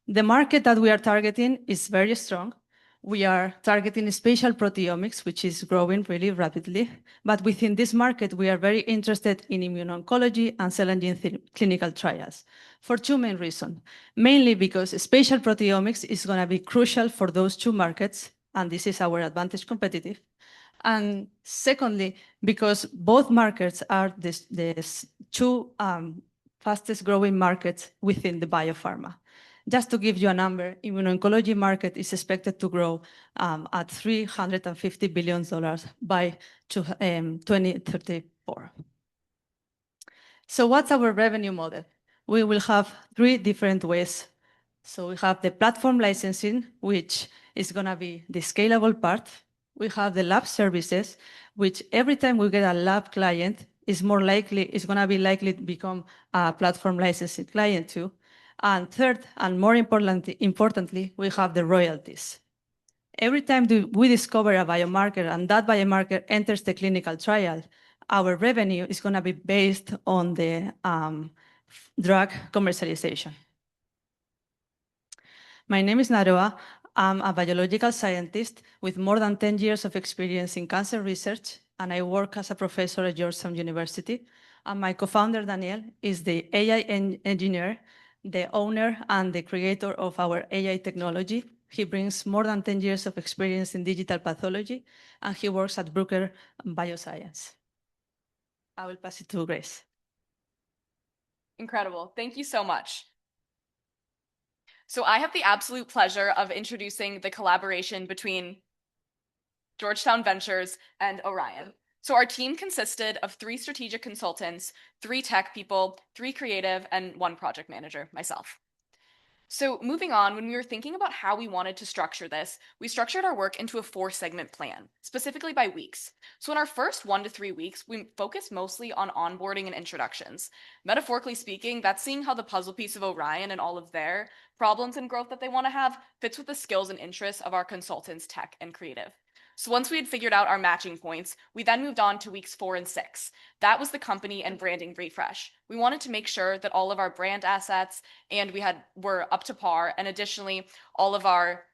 The market that we are targeting is very strong. We are targeting spatial proteomics, which is growing really rapidly. But within this market, we are very interested in immuno-oncology and cell and gene clinical trials for 2 main reasons. Mainly because spatial proteomics is going to be crucial for those 2 markets, and this is our advantage competitive. And secondly, because both markets are the 2 fastest growing markets within the biopharma. Just to give you a number, immuno-oncology market is expected to grow at $350 billion by 2034. So what's our revenue model? We will have 3 different ways. So we have the platform licensing, which is going to be the scalable part. We have the lab services, which every time we get a lab client, is going to be likely to become a platform licensing client too. And third, and more importantly, we have the royalties. Every time we discover a biomarker and that biomarker enters the clinical trial, our revenue is going to be based on the drug commercialization. My name is Naroa. I'm a biological scientist with more than 10 years of experience in cancer research, and I work as a professor at Georgetown University. And my co-founder, Daniel, is the AI engineer, the owner and the creator of our AI technology. He brings more than 10 years of experience in digital pathology, and he works at Bruker Bioscience. I will pass it to Grace. Incredible. Thank you so much. So I have the absolute pleasure of introducing the collaboration between Georgetown Ventures and Orion. So our team consisted of 3 strategic consultants, 3 tech people, 3 creative, and 1 project manager, myself. So moving on, when we were thinking about how we wanted to structure this, we structured our work into a 4-segment plan, specifically by weeks. So in our first 1 to 3 weeks, we focused mostly on onboarding and introductions. Metaphorically speaking, that's seeing how the puzzle piece of Orion and all of their problems and growth that they want to have fits with the skills and interests of our consultants, tech, and creative. So once we had figured out our matching points, we then moved on to weeks 4 and 6. That was the company and branding refresh. We wanted to make sure that all of our brand assets and were up to par, and additionally, all of our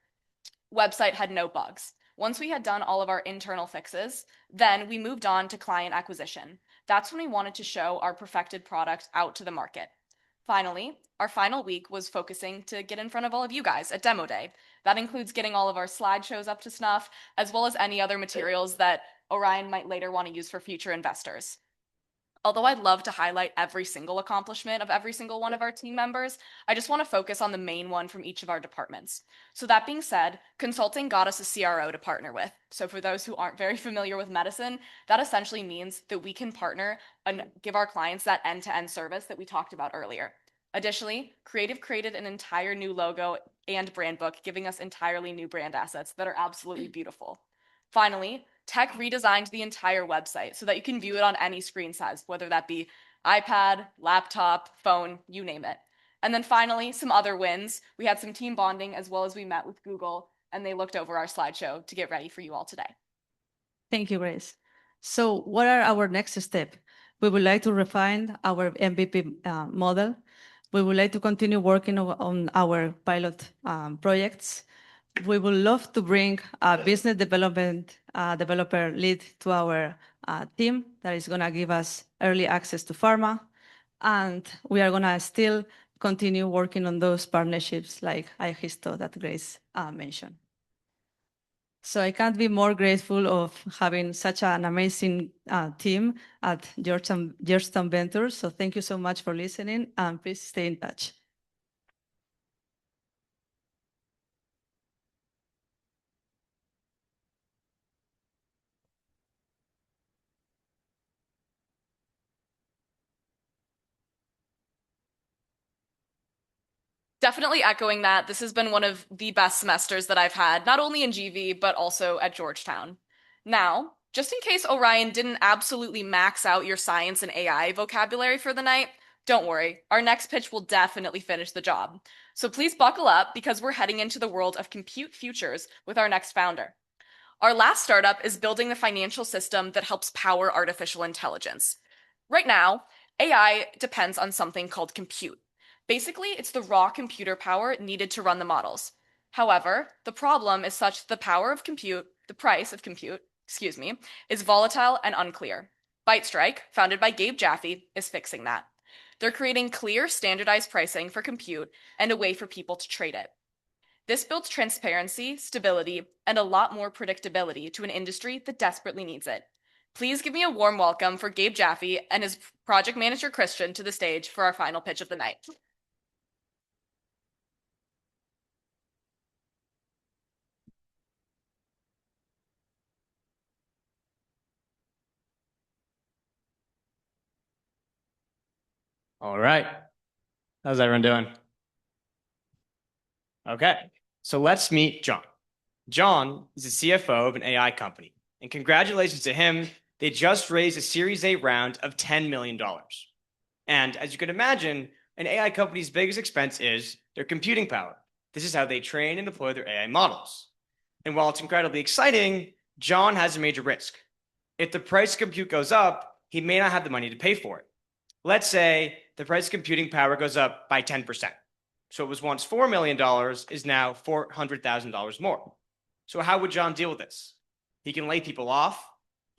website had no bugs. Once we had done all of our internal fixes, then we moved on to client acquisition. That's when we wanted to show our perfected product out to the market. Finally, our final week was focusing to get in front of all of you guys at Demo Day. That includes getting all of our slideshows up to snuff, as well as any other materials that Orion might later want to use for future investors. Although I'd love to highlight every single accomplishment of every single one of our team members, I just want to focus on the main one from each of our departments. So that being said, consulting got us a CRO to partner with. So for those who aren't very familiar with medicine, that essentially means that we can partner and give our clients that end-to-end service that we talked about earlier. Additionally, Creative created an entire new logo and brand book, giving us entirely new brand assets that are absolutely beautiful. Finally, Tech redesigned the entire website so that you can view it on any screen size, whether that be iPad, laptop, phone, you name it. And then finally, some other wins. We had some team bonding as well as we met with Google, and they looked over our slideshow to get ready for you all today. Thank you, Grace. So what are our next steps? We would like to refine our MVP model. We would like to continue working on our pilot projects. We would love to bring a business development developer lead to our team that is going to give us early access to pharma. And we are going to still continue working on those partnerships like iHisto that Grace mentioned. So I can't be more grateful of having such an amazing team at Georgetown Ventures. So thank you so much for listening, and please stay in touch. Definitely echoing that, this has been one of the best semesters that I've had, not only in GV, but also at Georgetown. Now, just in case Orion didn't absolutely max out your science and AI vocabulary for the night, don't worry, our next pitch will definitely finish the job. So please buckle up because we're heading into the world of compute futures with our next founder. Our last startup is building the financial system that helps power artificial intelligence. Right now, AI depends on something called compute. Basically, it's the raw computer power needed to run the models. However, the problem is such that the price of compute, is volatile and unclear. ByteStrike, founded by Gabe Jaffe, is fixing that. They're creating clear, standardized pricing for compute and a way for people to trade it. This builds transparency, stability, and a lot more predictability to an industry that desperately needs it. Please give me a warm welcome for Gabe Jaffe and his project manager, Christian, to the stage for our final pitch of the night. All right. How's everyone doing? Okay, so let's meet John. John is the CFO of an AI company, and congratulations to him. They just raised a Series A round of $10 million. And as you can imagine, an AI company's biggest expense is their computing power. This is how they train and deploy their AI models. And while it's incredibly exciting, John has a major risk. If the price of compute goes up, he may not have the money to pay for it. Let's say the price of computing power goes up by 10%. So it was once $4 million is now $400,000 more. So how would John deal with this? He can lay people off,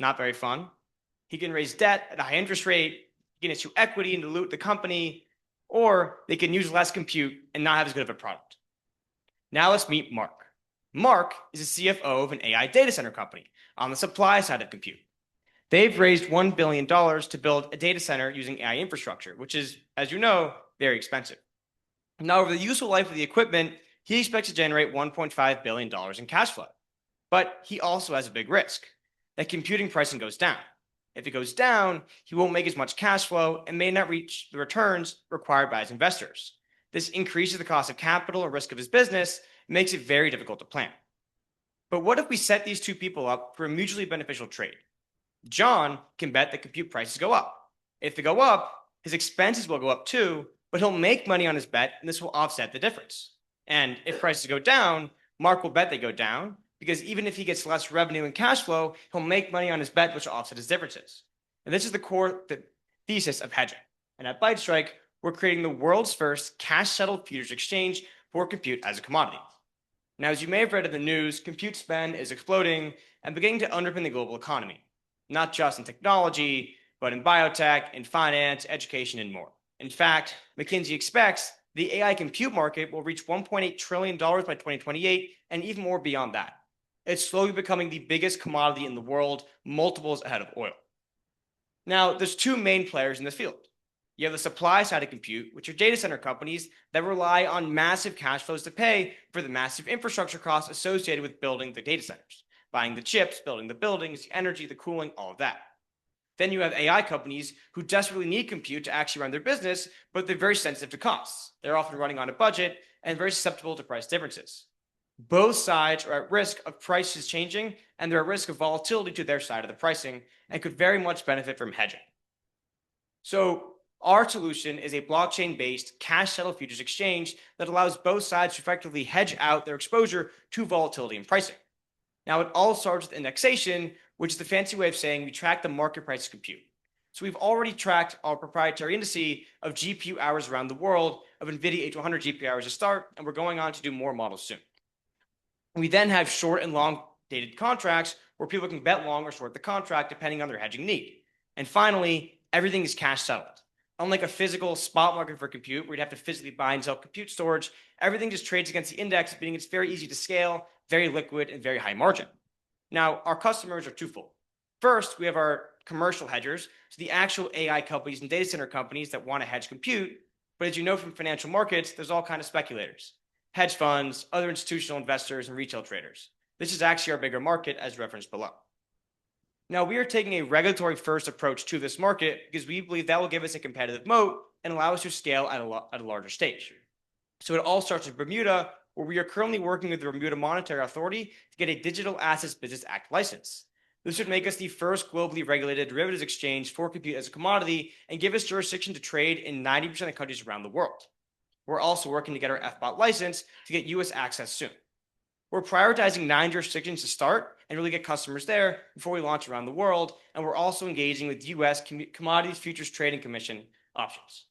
not very fun. He can raise debt at a high interest rate. He can issue equity and dilute the company, or they can use less compute and not have as good of a product. Now let's meet Mark. Mark is the CFO of an AI data center company on the supply side of compute. They've raised $1 billion to build a data center using AI infrastructure, which is, as you know, very expensive. Now, over the useful life of the equipment, he expects to generate $1.5 billion in cash flow. But he also has a big risk that computing pricing goes down. If it goes down, he won't make as much cash flow and may not reach the returns required by his investors. This increases the cost of capital or risk of his business and makes it very difficult to plan. But what if we set these two people up for a mutually beneficial trade? John can bet that compute prices go up. If they go up, his expenses will go up too, but he'll make money on his bet, and this will offset the difference. And if prices go down, Mark will bet they go down, because even if he gets less revenue and cash flow, he'll make money on his bet, which will offset his differences. And this is the thesis of hedging. And at ByteStrike, we're creating the world's first cash-settled futures exchange for compute as a commodity. Now, as you may have read in the news, compute spend is exploding and beginning to underpin the global economy, not just in technology, but in biotech, in finance, education, and more. In fact, McKinsey expects the AI compute market will reach $1.8 trillion by 2028 and even more beyond that. It's slowly becoming the biggest commodity in the world, multiples ahead of oil. Now, there's two main players in this field. You have the supply side of compute, which are data center companies that rely on massive cash flows to pay for the massive infrastructure costs associated with building the data centers, buying the chips, building the buildings, the energy, the cooling, all of that. Then you have AI companies who desperately need compute to actually run their business, but they're very sensitive to costs. They're often running on a budget and very susceptible to price differences. Both sides are at risk of prices changing, and they're at risk of volatility to their side of the pricing and could very much benefit from hedging. So our solution is a blockchain-based cash-settled futures exchange that allows both sides to effectively hedge out their exposure to volatility and pricing. Now, it all starts with indexation, which is the fancy way of saying we track the market price of compute. So we've already tracked our proprietary indice of GPU hours around the world of NVIDIA H100 GPU hours to start, and we're going on to do more models soon. We then have short and long dated contracts where people can bet long or short the contract depending on their hedging need. And finally, everything is cash settled. Unlike a physical spot market for compute, where you'd have to physically buy and sell compute storage, everything just trades against the index, meaning it's very easy to scale, very liquid, and very high margin. Now, our customers are twofold. First, we have our commercial hedgers, so the actual AI companies and data center companies that want to hedge compute. But as you know from financial markets, there's all kinds of speculators, hedge funds, other institutional investors, and retail traders. This is actually our bigger market, as referenced below. Now, we are taking a regulatory first approach to this market because we believe that will give us a competitive moat and allow us to scale at a larger stage. So it all starts with Bermuda, where we are currently working with the Bermuda Monetary Authority to get a Digital Assets Business Act license. This would make us the first globally regulated derivatives exchange for compute as a commodity and give us jurisdiction to trade in 90% of countries around the world. We're also working to get our FBOT license to get US access soon. We're prioritizing 9 jurisdictions to start and really get customers there before we launch around the world, and we're also engaging with US Commodities Futures Trading Commission options.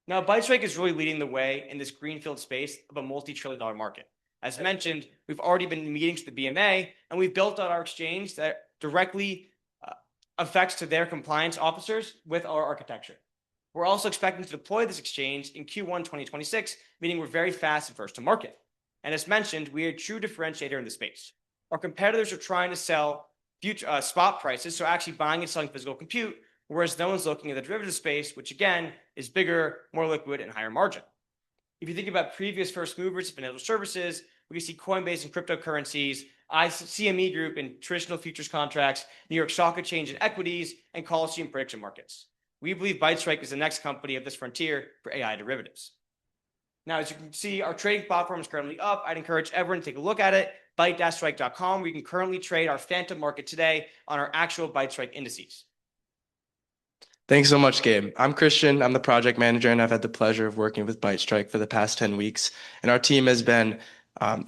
Now, ByteStrike is really leading the way in this greenfield space of a multi-trillion-dollar market. As mentioned, we've already been in meetings with the BMA, and we've built out our exchange that directly affects to their compliance officers with our architecture. We're also expecting to deploy this exchange in Q1 2026, meaning we're very fast and first to market. And as mentioned, we are a true differentiator in the space. Our competitors are trying to sell future spot prices, so actually buying and selling physical compute, whereas no one's looking at the derivative space, which again is bigger, more liquid, and higher margin. If you think about previous first movers in financial services, we can see Coinbase and cryptocurrencies, CME Group in traditional futures contracts, New York Stock Exchange in equities, and Coliseum prediction markets. We believe ByteStrike is the next company of this frontier for AI derivatives. Now, as you can see, our trading platform is currently up. I'd encourage everyone to take a look at it, byte-strike.com, where you can currently trade our Phantom market today on our actual ByteStrike indices. Thanks so much, Gabe. I'm Christian. I'm the project manager, and I've had the pleasure of working with ByteStrike for the past 10 weeks. And our team has been,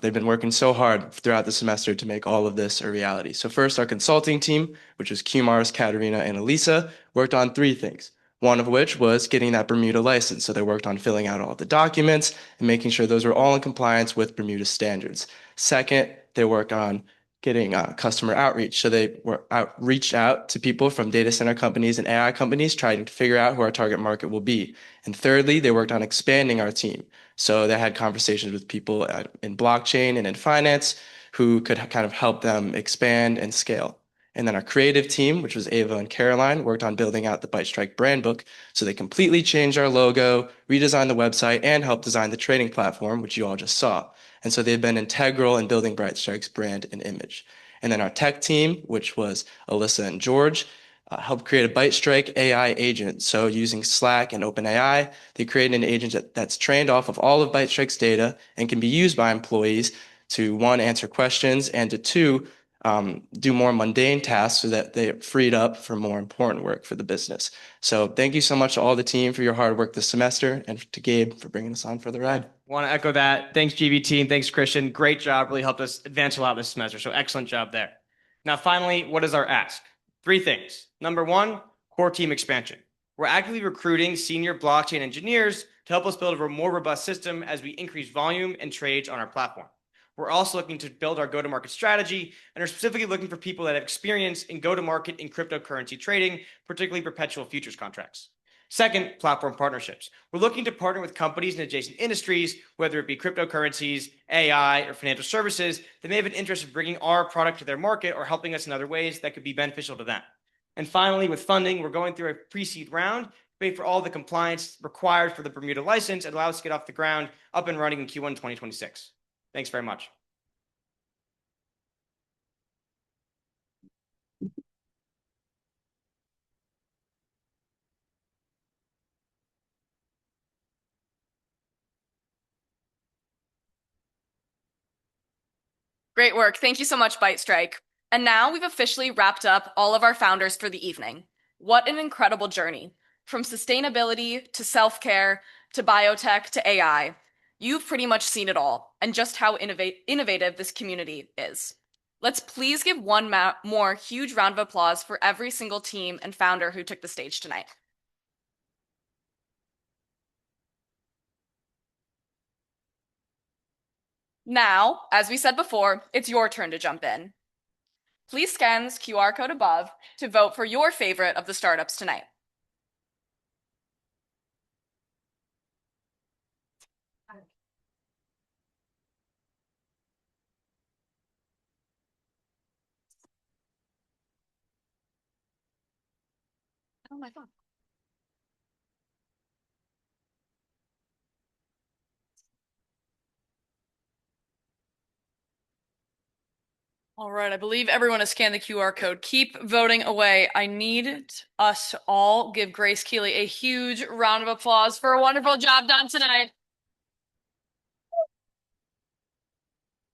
they've been working so hard throughout the semester to make all of this a reality. So first, our consulting team, which was Kumars, Katerina, and Elisa, worked on 3 things. One of which was getting that Bermuda license. So they worked on filling out all the documents and making sure those were all in compliance with Bermuda standards. Second, they worked on getting customer outreach. So they reached out to people from data center companies and AI companies, trying to figure out who our target market will be. And thirdly, they worked on expanding our team. So they had conversations with people in blockchain and in finance who could kind of help them expand and scale. And then our creative team, which was Ava and Caroline, worked on building out the ByteStrike brand book. So they completely changed our logo, redesigned the website, and helped design the trading platform, which you all just saw. And so they've been integral in building ByteStrike's brand and image. And then our tech team, which was Alyssa and George, helped create a ByteStrike AI agent. So using Slack and OpenAI, they created an agent that's trained off of all of ByteStrike's data and can be used by employees to, 1, answer questions, and to 2, do more mundane tasks so that they're freed up for more important work for the business. So thank you so much to all the team for your hard work this semester, and to Gabe for bringing us on for the ride. Want to echo that. Thanks, GBT, and thanks, Christian. Great job. Really helped us advance a lot this semester. So excellent job there. Now, finally, what is our ask? 3 things. Number 1, core team expansion. We're actively recruiting senior blockchain engineers to help us build a more robust system as we increase volume and trades on our platform. We're also looking to build our go-to-market strategy and are specifically looking for people that have experience in go-to-market in cryptocurrency trading, particularly perpetual futures contracts. Second, platform partnerships. We're looking to partner with companies in adjacent industries, whether it be cryptocurrencies, AI, or financial services, that may have an interest in bringing our product to their market or helping us in other ways that could be beneficial to them. And finally, with funding, we're going through a pre-seed round to pay for all the compliance required for the Bermuda license and allow us to get off the ground up and running in Q1 2026. Thanks very much. Great work. Thank you so much, Bite Strike. And now we've officially wrapped up all of our founders for the evening. What an incredible journey. From sustainability to self-care to biotech to AI. You've pretty much seen it all and just how innovative this community is. Let's please give one more huge round of applause for every single team and founder who took the stage tonight. Now, as we said before, it's your turn to jump in. Please scan this QR code above to vote for your favorite of the startups tonight. Oh my God. All right, I believe everyone has scanned the QR code. Keep voting away. I need us to all give Grace Keeley a huge round of applause for a wonderful job done tonight.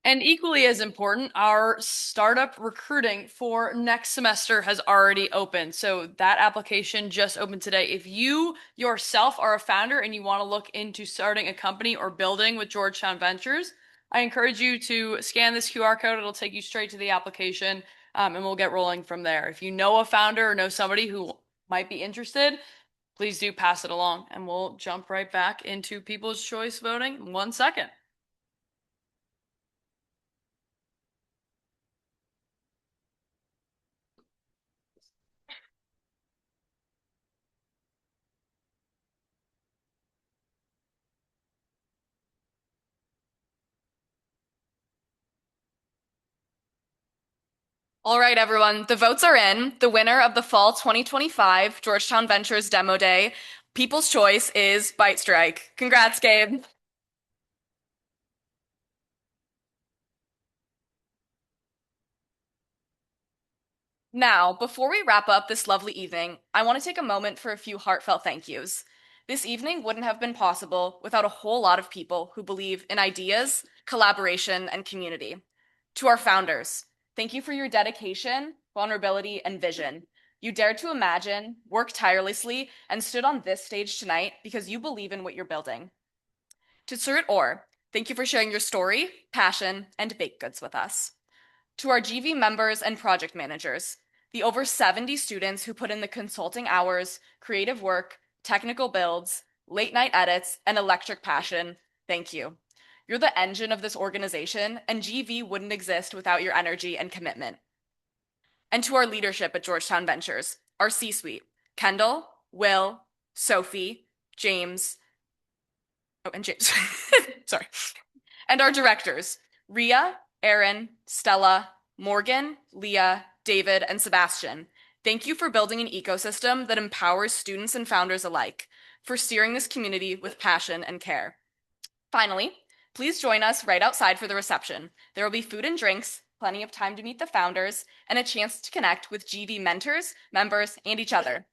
And equally as important, our startup recruiting for next semester has already opened. So that application just opened today. If you yourself are a founder and you want to look into starting a company or building with Georgetown Ventures, I encourage you to scan this QR code. It'll take you straight to the application, and we'll get rolling from there. If you know a founder or know somebody who might be interested, please do pass it along, and we'll jump right back into People's Choice voting in 1 second. All right, everyone, the votes are in. The winner of the Fall 2025 Georgetown Ventures Demo Day, People's Choice, is Bite Strike. Congrats, Gabe. Now, before we wrap up this lovely evening, I want to take a moment for a few heartfelt thank yous. This evening wouldn't have been possible without a whole lot of people who believe in ideas, collaboration, and community. To our founders, thank you for your dedication, vulnerability, and vision. You dared to imagine, worked tirelessly, and stood on this stage tonight because you believe in what you're building. To Surit Orr, thank you for sharing your story, passion, and baked goods with us. To our GV members and project managers, the over 70 students who put in the consulting hours, creative work, technical builds, late night edits, and electric passion, thank you. You're the engine of this organization, and GV wouldn't exist without your energy and commitment. And to our leadership at Georgetown Ventures, our C-suite, Kendall, Will, Sophie, James, sorry, and our directors, Ria, Aaron, Stella, Morgan, Leah, David, and Sebastian. Thank you for building an ecosystem that empowers students and founders alike, for steering this community with passion and care. Finally, please join us right outside for the reception. There will be food and drinks, plenty of time to meet the founders, and a chance to connect with GV mentors, members, and each other.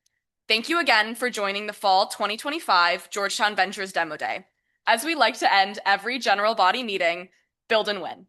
Thank you again for joining the Fall 2025 Georgetown Ventures Demo Day. As we like to end every general body meeting, build and win.